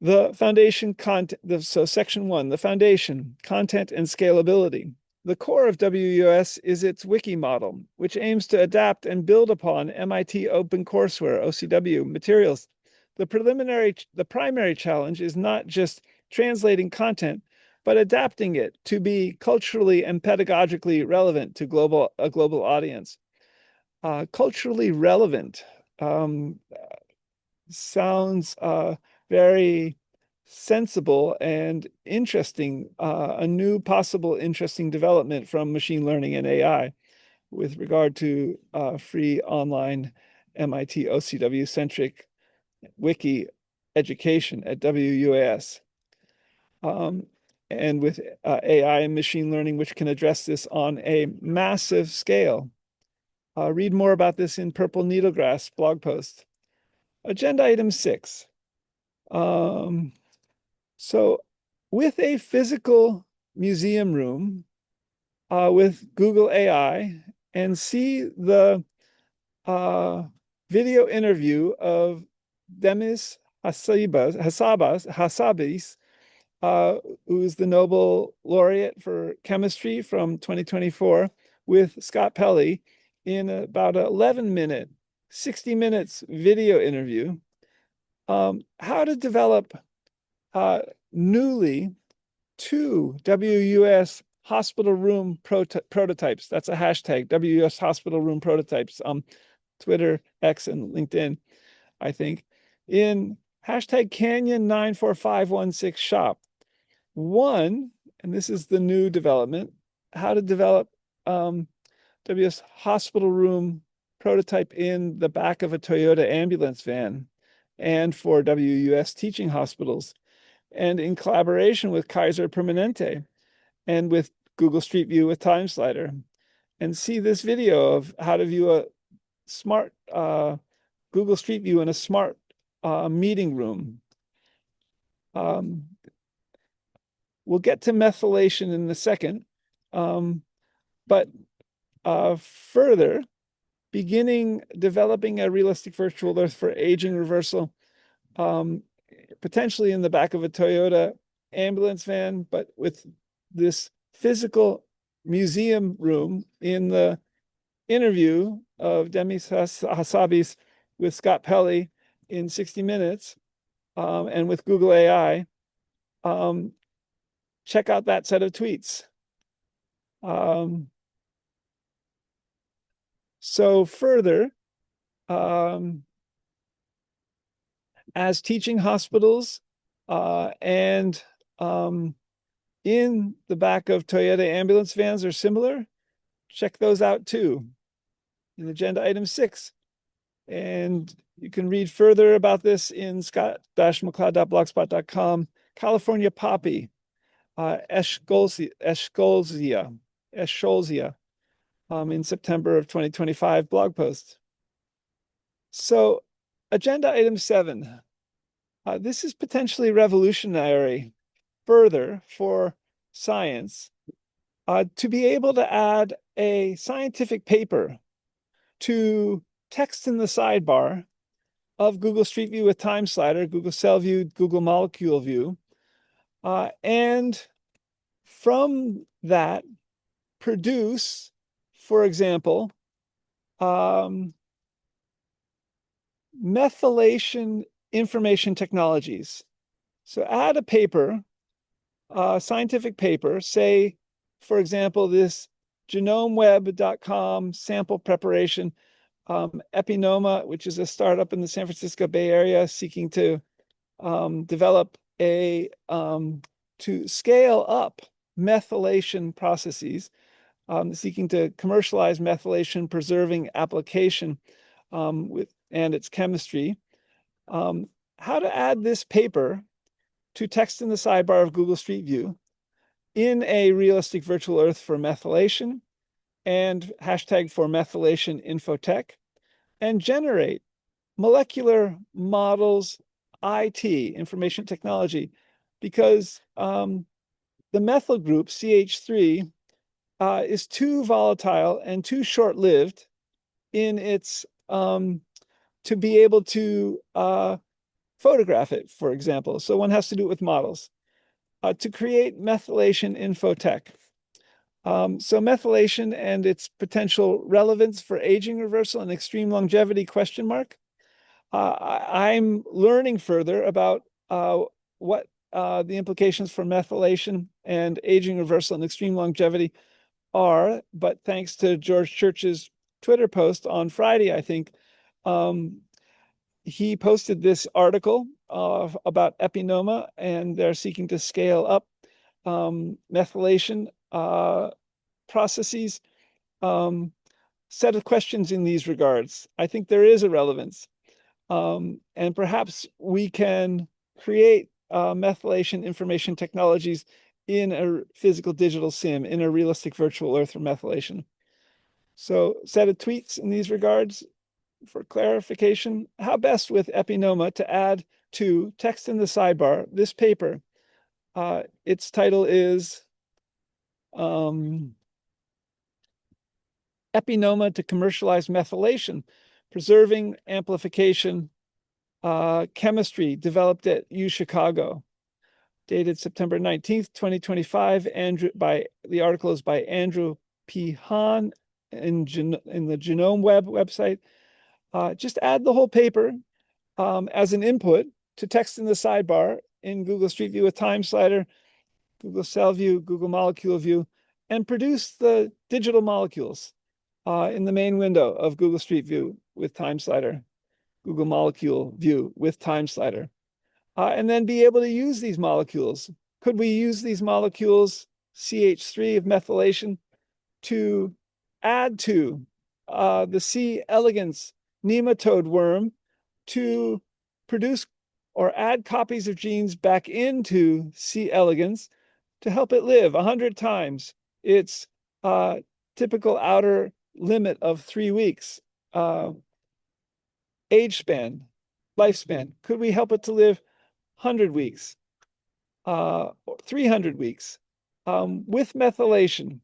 The foundation content, so section 1, the foundation, content and scalability. The core of WUS is its wiki model, which aims to adapt and build upon MIT OpenCourseware, OCW, materials. The primary challenge is not just translating content, but adapting it to be culturally and pedagogically relevant to a global audience. Culturally relevant sounds very sensible and interesting, a new possible interesting development from machine learning and AI with regard to free online MIT OCW centric wiki education at WUAS. And with AI and machine learning, which can address this on a massive scale. Read more about this in Purple Needlegrass blog post. Agenda item 6. So with a physical museum room with Google AI, and see the video interview of Demis Hassabis, who is the Nobel laureate for chemistry from 2024, with Scott Pelley in about an 11-minute, 60 minutes video interview, how to develop newly 2 WUS hospital room prototypes. That's a hashtag, WUS hospital room prototypes, Twitter, X, and LinkedIn, I think, in hashtag Canyon 94516 shop. 1, and this is the new development, how to develop WS hospital room prototype in the back of a Toyota ambulance van and for WUS teaching hospitals, and in collaboration with Kaiser Permanente and with Google Street View with Time Slider. And see this video of how to view a smart Google Street View in a smart meeting room. We'll get to methylation in a second, but further, developing a realistic virtual earth for aging reversal, potentially in the back of a Toyota ambulance van, but with this physical museum room in the interview of Demis Hassabis with Scott Pelley in 60 minutes, and with Google AI. Check out that set of tweets. So further, as teaching hospitals and in the back of Toyota ambulance vans are similar, check those out too in agenda item 6. And you can read further about this in scott-mccloud.blogspot.com. California poppy, Eschscholzia, in September of 2025 blog post. So agenda item 7. This is potentially revolutionary further for science, to be able to add a scientific paper to text in the sidebar of Google Street View with Time Slider, Google Cell View, Google Molecule View, and from that produce, for example, methylation information technologies. So add a paper, scientific paper, say, for example, this genomeweb.com sample preparation, Epinoma, which is a startup in the San Francisco Bay Area seeking to develop to scale up methylation processes, seeking to commercialize methylation preserving application and its chemistry. How to add this paper to text in the sidebar of Google Street View in a realistic virtual earth for methylation and hashtag for methylation infotech, and generate molecular models, IT, information technology, because the methyl group, CH3, is too volatile and too short-lived in its to be able to photograph it, for example. So one has to do it with models. To create methylation infotech. So methylation and its potential relevance for aging reversal and extreme longevity, question mark. I'm learning further about what the implications for methylation and aging reversal and extreme longevity are, but thanks to George Church's Twitter post on Friday, I think, he posted this article about Epinoma, and they're seeking to scale up methylation processes. Set of questions in these regards. I think there is a relevance. And perhaps we can create methylation information technologies in a physical digital sim, in a realistic virtual earth for methylation. So set of tweets in these regards for clarification. How best with Epinoma to add to text in the sidebar this paper. Its title is Epinoma to commercialize methylation, preserving amplification chemistry developed at UChicago, dated September 19th, 2025. The article is by Andrew P. Hahn in the Genome Web website. Just add the whole paper as an input to text in the sidebar in Google Street View with Time Slider, Google Cell View, Google Molecule View, and produce the digital molecules in the main window of Google Street View with Time Slider, Google Molecule View with Time Slider, and then be able to use these molecules. Could we use these molecules, CH3 of methylation, to add to the C. elegans nematode worm to produce or add copies of genes back into C. elegans to help it live 100 times its typical outer limit of 3 weeks, age span, lifespan? Could we help it to live 100 weeks, 300 weeks with methylation?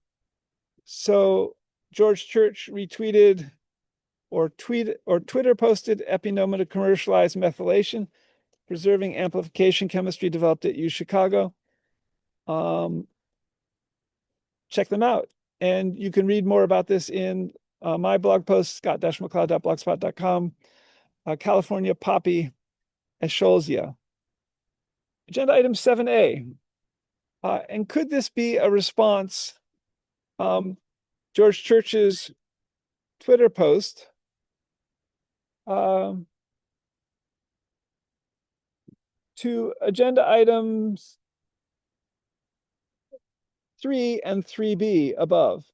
So George Church retweeted or Twitter posted Epinoma to commercialize methylation, preserving amplification chemistry developed at UChicago. Check them out. And you can read more about this in my blog post, scott-mccloud.blogspot.com, California Poppy Escholzia. Agenda item 7A. And could this be a response? George Church's Twitter post to agenda items 3 and 3B above.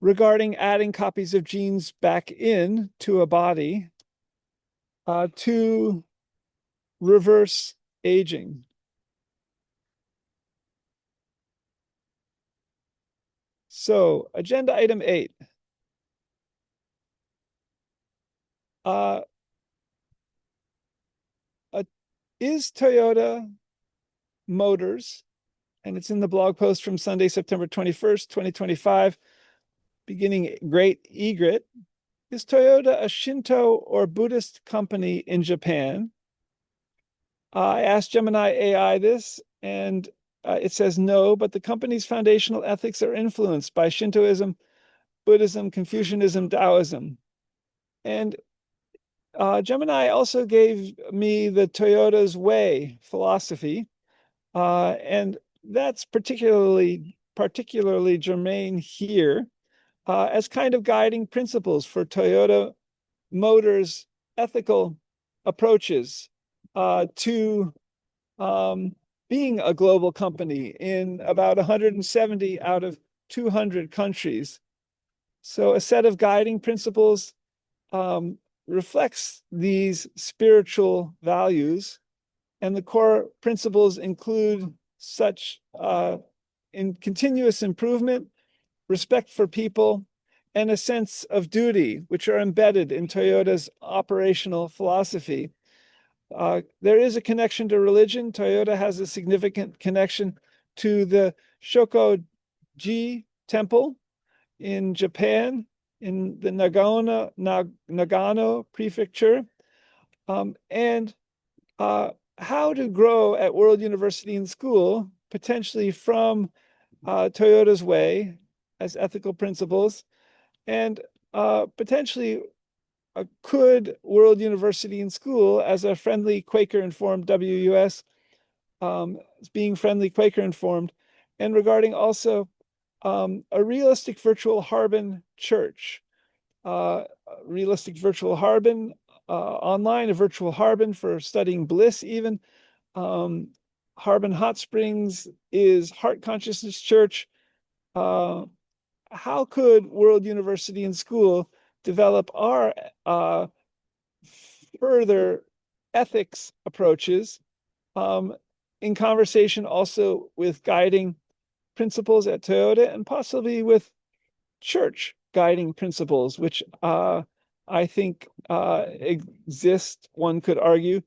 Regarding adding copies of genes back in to a body to reverse aging. So, agenda item 8. Uh, uh, is Toyota Motors, and it's in the blog post from Sunday, September 21st, 2025, beginning great egret. Is Toyota a Shinto or Buddhist company in Japan? I asked Gemini AI this, and it says no, but the company's foundational ethics are influenced by Shintoism, Buddhism, Confucianism, Taoism. And Gemini also gave me the Toyota's Way philosophy, and that's particularly germane here as kind of guiding principles for Toyota Motors' ethical approaches to being a global company in about 170 out of 200 countries. So a set of guiding principles um, reflects these spiritual values, and the core principles include such in continuous improvement, respect for people, and a sense of duty, which are embedded in Toyota's operational philosophy. There is a connection to religion. Toyota has a significant connection to the Shokoji Temple in Japan, in the Nagano Prefecture. And how to grow at World University and School, potentially from Toyota's Way as ethical principles, and potentially could World University and School, as a friendly Quaker-informed WUS, being friendly Quaker-informed, and regarding also a realistic virtual Harbin church, realistic virtual Harbin online, a virtual Harbin for studying bliss even. Harbin Hot Springs is Heart Consciousness Church. How could World University and School develop our further ethics approaches in conversation also with guiding principles at Toyota and possibly with church guiding principles, which I think exist, one could argue.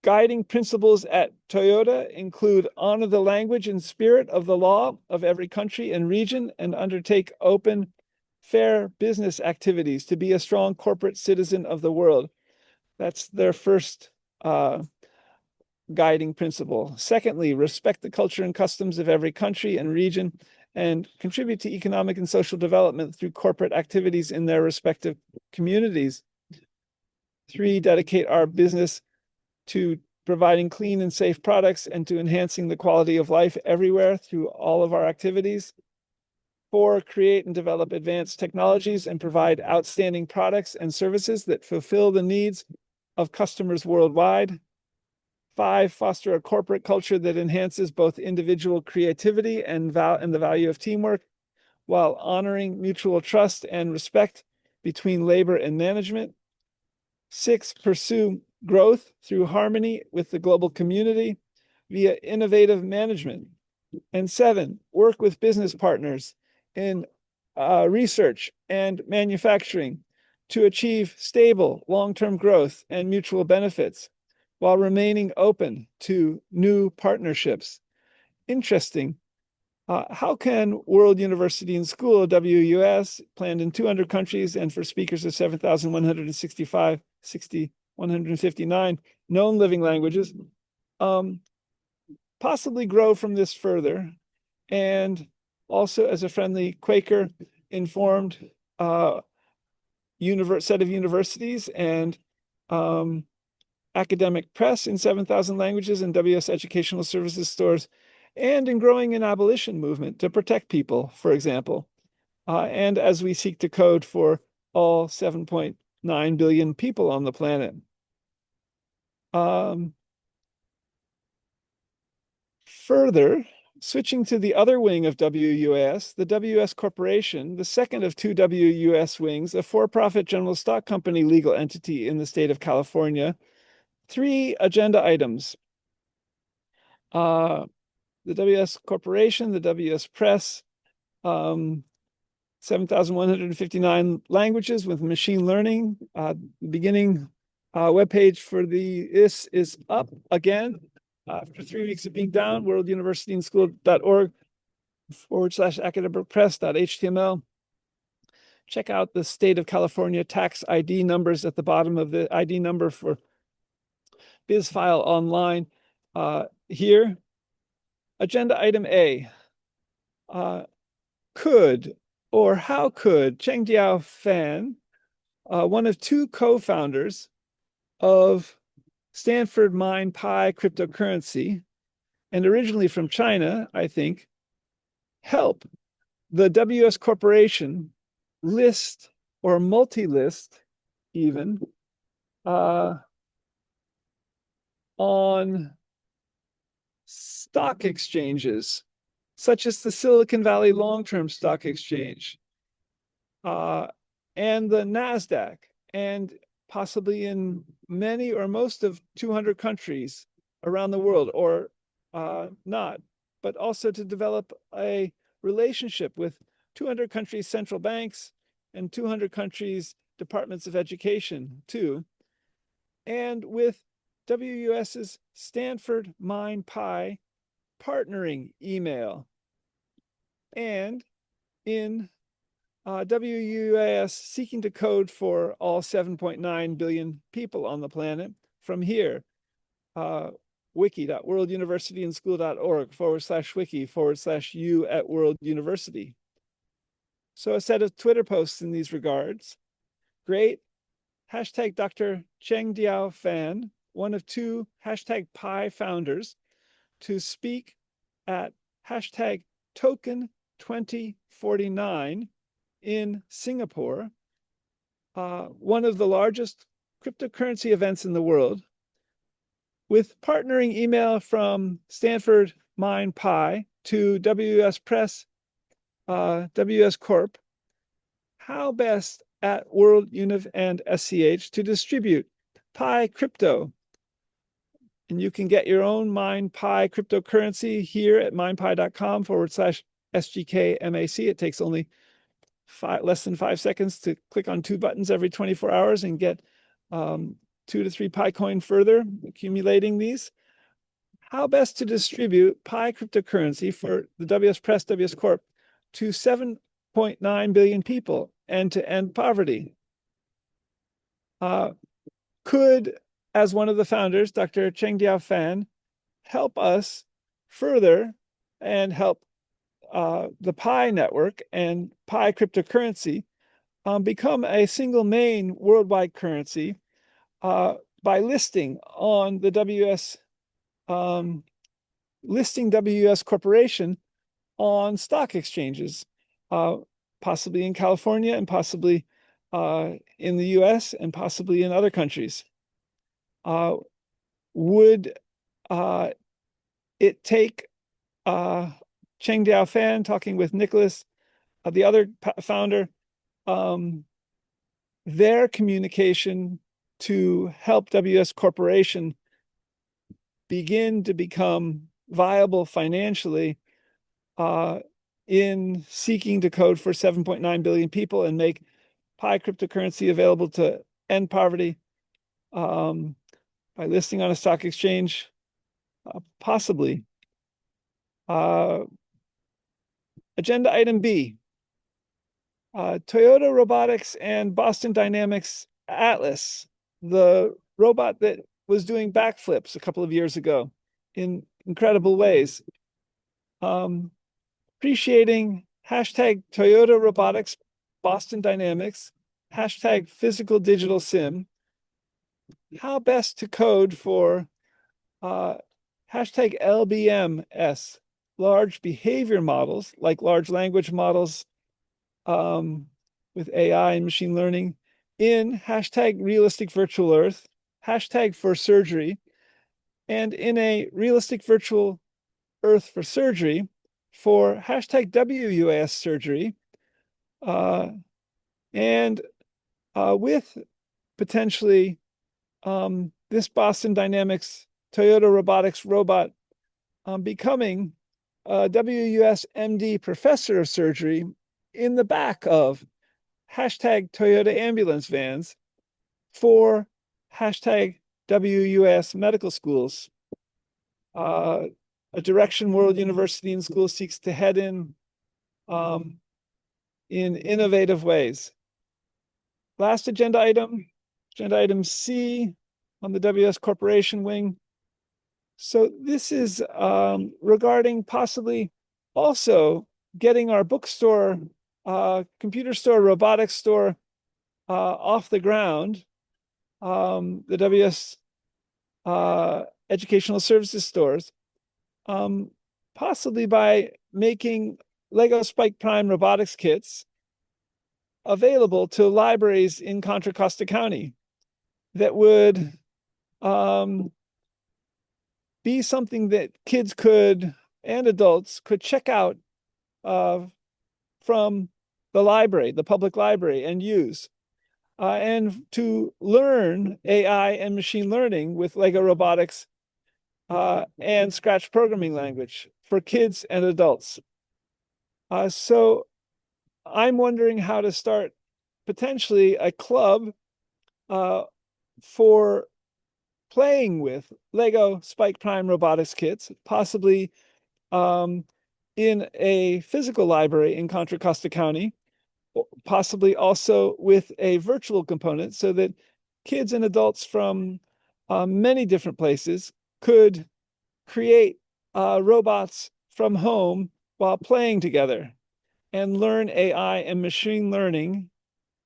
Guiding principles at Toyota include honor the language and spirit of the law of every country and region and undertake open, fair business activities to be a strong corporate citizen of the world. That's their first guiding principle. Secondly, respect the culture and customs of every country and region and contribute to economic and social development through corporate activities in their respective communities. 3, dedicate our business to providing clean and safe products and to enhancing the quality of life everywhere through all of our activities. 4, create and develop advanced technologies and provide outstanding products and services that fulfill the needs of customers worldwide. 5, foster a corporate culture that enhances both individual creativity and the value of teamwork while honoring mutual trust and respect between labor and management. 6, pursue growth through harmony with the global community via innovative management. And 7, work with business partners in research and manufacturing to achieve stable long-term growth and mutual benefits while remaining open to new partnerships. Interesting. How can World University and School, WUS, planned in 200 countries and for speakers of 159 known living languages, possibly grow from this further? And also as a friendly Quaker-informed set of universities and academic press in 7,000 languages and WS Educational Services stores, and in growing an abolition movement to protect people, for example. And as we seek to code for all 7.9 billion people on the planet. Further, switching to the other wing of WUS, the WS Corporation, the second of 2 WUS wings, a for-profit general stock company legal entity in the state of California. 3 agenda items. The the WS Corporation, the WS Press, 7,159 languages with machine learning. Beginning webpage for this is up again after 3 weeks of being down, worlduniversityandschool.org/academicpress.html. Check out the state of California tax ID numbers at the bottom of the ID number for BizFile Online. Here, agenda item A. Could or how could Chengdiao Fan, one of two co-founders of Stanford Mine Pi cryptocurrency, and originally from China, I think, help the WS Corporation list or multi-list even on stock exchanges, such as the Silicon Valley Long-Term Stock Exchange, and the NASDAQ, and possibly in many or most of 200 countries around the world, or not, but also to develop a relationship with 200 countries' central banks and 200 countries' departments of education, too, and with WUS's Stanford Mine Pi partnering email, and in WUAS seeking to code for all 7.9 billion people on the planet from here, wiki.worlduniversityandschool.org/wiki/u@worlduniversity. So a set of Twitter posts in these regards. Great. Hashtag Dr. Chengdiao Fan, one of two hashtag Pi founders, to speak at hashtag Token 2049 in Singapore, one of the largest cryptocurrency events in the world, with partnering email from Stanford Mine Pi to WS Press, WS Corp. How best at World Univ and SCH to distribute Pi crypto. And you can get your own Mine Pi cryptocurrency here at minepi.com/SGKMAC. It takes only less than 5 seconds to click on 2 buttons every 24 hours and get 2 to 3 Pi coin further, accumulating these. How best to distribute Pi cryptocurrency for the WS Press, WS Corp to 7.9 billion people and to end poverty? Could, as one of the founders, Dr. Chengdiao Fan, help us further and help the Pi network and Pi cryptocurrency become a single main worldwide currency by listing on the WS, listing WS Corporation on stock exchanges, possibly in California and possibly in the US and possibly in other countries. Would it take Chengdiao Fan talking with Nicholas, the other founder, their communication to help WS Corporation begin to become viable financially in seeking to code for 7.9 billion people and make Pi cryptocurrency available to end poverty by listing on a stock exchange? Possibly. Agenda item B. Toyota Robotics and Boston Dynamics Atlas, the robot that was doing backflips a couple of years ago in incredible ways. Appreciating hashtag Toyota Robotics, Boston Dynamics, hashtag physical digital sim. How best to code for hashtag LBMS, large behavior models, like large language models with AI and machine learning, in hashtag realistic virtual earth, hashtag for surgery, and in a realistic virtual earth for surgery for hashtag WUAS surgery, and with potentially this Boston Dynamics Toyota Robotics robot becoming WUS MD professor of surgery in the back of hashtag Toyota ambulance vans for hashtag WUS medical schools. A direction World University and School seeks to head in innovative ways. Last agenda item C on the WS Corporation wing. So this is regarding possibly also getting our bookstore, computer store, robotics store off the ground. The WS educational services stores, possibly by making Lego Spike Prime robotics kits available to libraries in Contra Costa County that would be something that kids could and adults could check out from the library, the public library, and use. And to learn AI and machine learning with Lego robotics and Scratch programming language for kids and adults. So I'm wondering how to start potentially a club for playing with Lego Spike Prime robotics kits, possibly in a physical library in Contra Costa County, possibly also with a virtual component so that kids and adults from many different places could create robots from home while playing together and learn AI and machine learning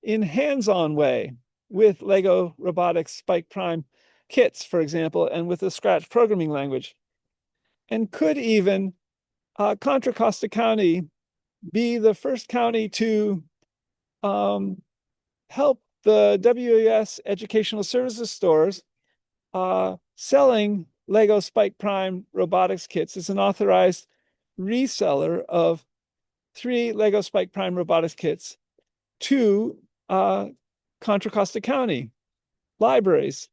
in hands-on way with Lego Robotics Spike Prime kits, for example, and with a Scratch programming language. And could even Contra Costa County be the first county to help the WAS educational services stores selling Lego Spike Prime robotics kits as an authorized reseller of 3 Lego Spike Prime robotics kits to Contra Costa County libraries,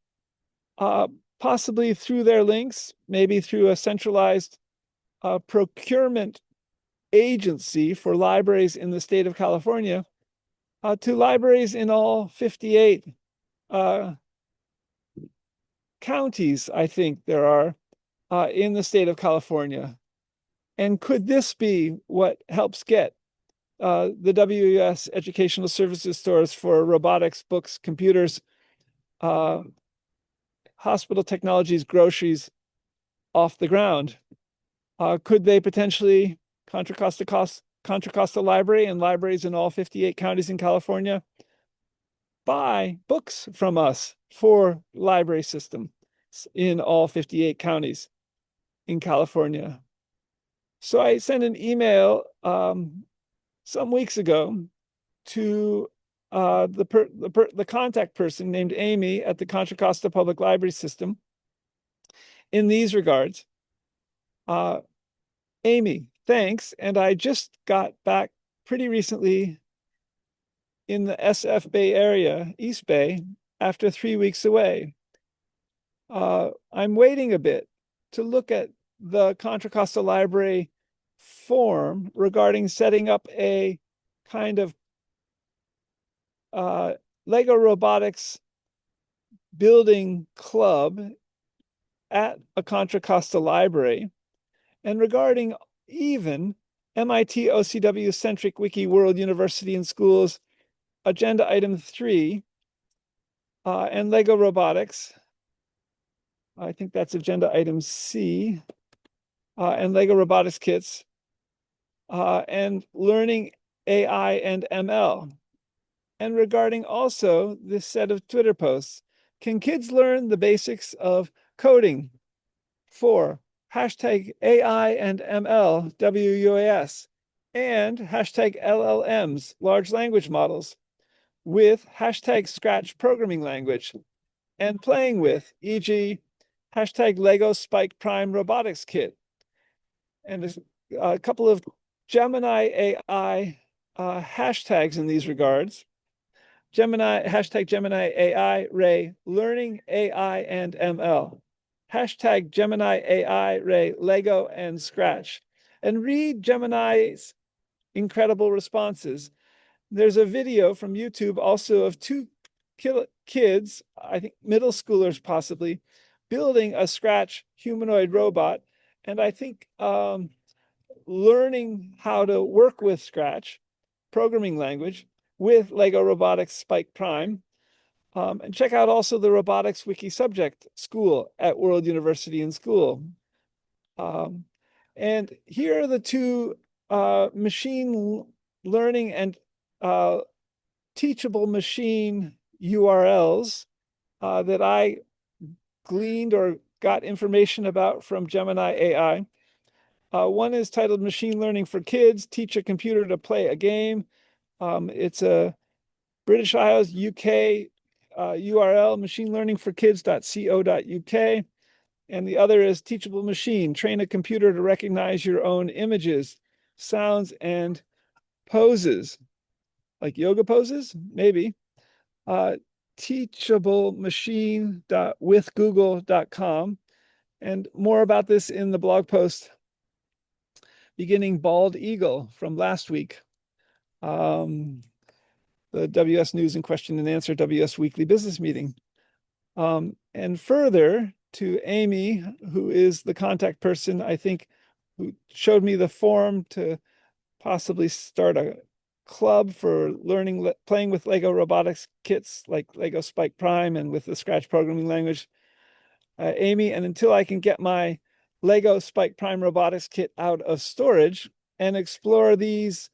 possibly through their links, maybe through a centralized procurement agency for libraries in the state of California, to libraries in all 58 counties, I think there are, in the state of California. And could this be what helps get the WES educational services stores for robotics, books, computers, hospital technologies, groceries off the ground? Could they potentially, Contra Costa Library and libraries in all 58 counties in California, buy books from us for library system in all 58 counties in California? So I sent an email some weeks ago to the contact person named Amy at the Contra Costa Public Library System in these regards. Amy, thanks. And I just got back pretty recently in the SF Bay area, East Bay, after 3 weeks away. I'm waiting a bit to look at the Contra Costa Library form regarding setting up a kind of Lego robotics building club at a Contra Costa library, and regarding even MIT OCW centric wiki World University and Schools agenda item 3 and Lego robotics. I think that's agenda item C, and Lego robotics kits, and learning AI and ML. And regarding also this set of Twitter posts, can kids learn the basics of coding for hashtag AI and ML WUAS and hashtag LLMs, large language models, with hashtag Scratch programming language and playing with, e.g., hashtag Lego Spike Prime robotics kit, and a couple of Gemini AI hashtags in these regards. Hashtag Gemini AI Ray learning AI and ML. Hashtag Gemini AI Ray Lego and Scratch. and read Gemini's incredible responses. There's a video from YouTube also of two kids, I think middle schoolers possibly, building a Scratch humanoid robot. And I think learning how to work with Scratch, programming language, with Lego Robotics Spike Prime. And check out also the Robotics Wiki Subject School at World University and School. And here are the two machine learning and teachable machine URLs that I gleaned or got information about from Gemini AI. One is titled Machine Learning for Kids, Teach a Computer to Play a Game. It's a British Isles, UK URL, machinelearningforkids.co.uk. And the other is Teachable Machine, train a computer to recognize your own images, sounds, and poses, like yoga poses, maybe. Teachablemachine.withgoogle.com. And more about this in the blog post beginning Bald Eagle from last week. The WS News and Question and Answer WS Weekly Business Meeting. And further to Amy, who is the contact person, I think, who showed me the form to possibly start a club for learning, playing with Lego robotics kits like Lego Spike Prime and with the Scratch programming language. Amy, and until I can get my Lego Spike Prime robotics kit out of storage and explore these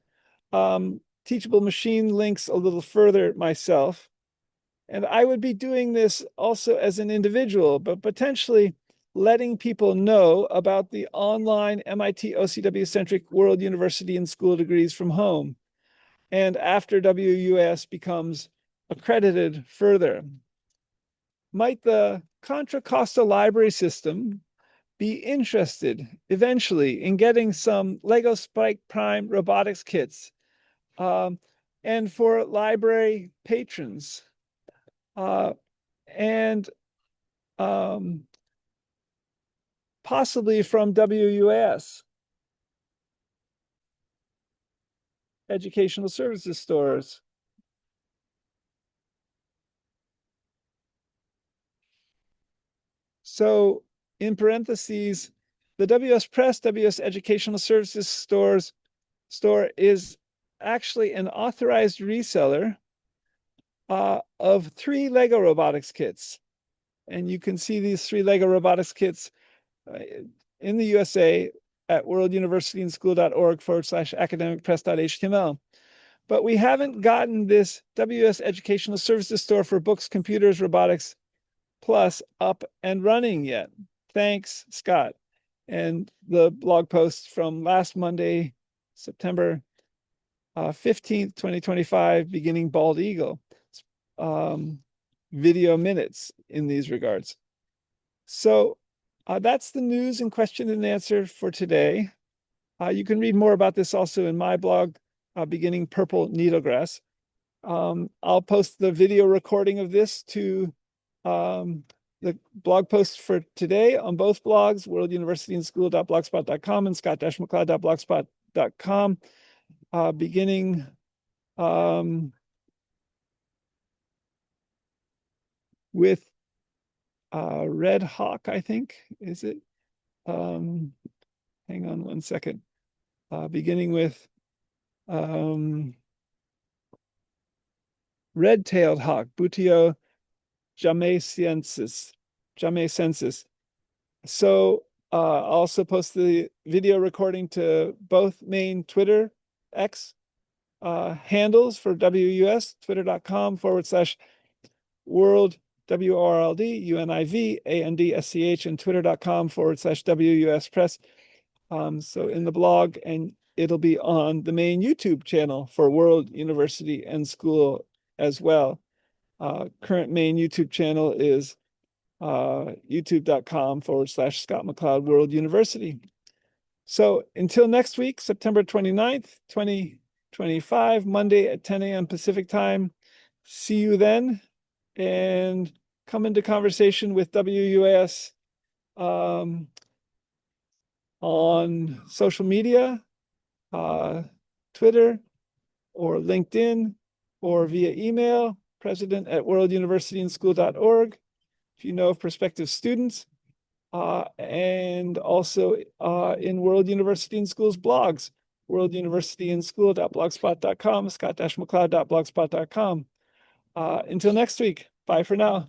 teachable machine links a little further myself. And I would be doing this also as an individual, but potentially letting people know about the online MIT OCW-centric World University and School degrees from home. And after WUS becomes accredited further. Might the Contra Costa Library System be interested eventually in getting some Lego Spike Prime robotics kits? And for library patrons, and possibly from WUS, educational services stores. So in parentheses, the WS Press, WS Educational Services store is actually an authorized reseller of 3 Lego robotics kits. And you can see these 3 Lego robotics kits in the USA at worlduniversityandschool.org/academicpress.html. But we haven't gotten this WS Educational Services store for books, computers, robotics, plus up and running yet. Thanks, Scott. And the blog post from last Monday, September 15th, 2025, beginning Bald Eagle. Video minutes in these regards. So that's the news and question and answer for today. You can read more about this also in my blog, beginning Purple Needlegrass. I'll post the video recording of this to the blog post for today on both blogs, worlduniversityandschool.blogspot.com and scott-mccloud.blogspot.com, beginning with Red Hawk, I think, is it? Hang on one second. Beginning with red-tailed hawk, Buteo jamaicensis. So I'll also post the video recording to both main Twitter X handles for WUS, twitter.com/world WRLD UNIV ANDSCH and twitter.com/WUS press. So in the blog, and it'll be on the main YouTube channel for World University and School as well. Current main YouTube channel is youtube.com/Scott McCloud World University. So until next week, September 29th, 2025, Monday at 10 a.m. Pacific time. See you then, and come into conversation with WUS on social media, Twitter or LinkedIn, or via email, president@worlduniversityandschool.org, if you know of prospective students, and also in World University and School's blogs, worlduniversityandschool.blogspot.com, scott-mccloud.blogspot.com. Until next week, bye for now.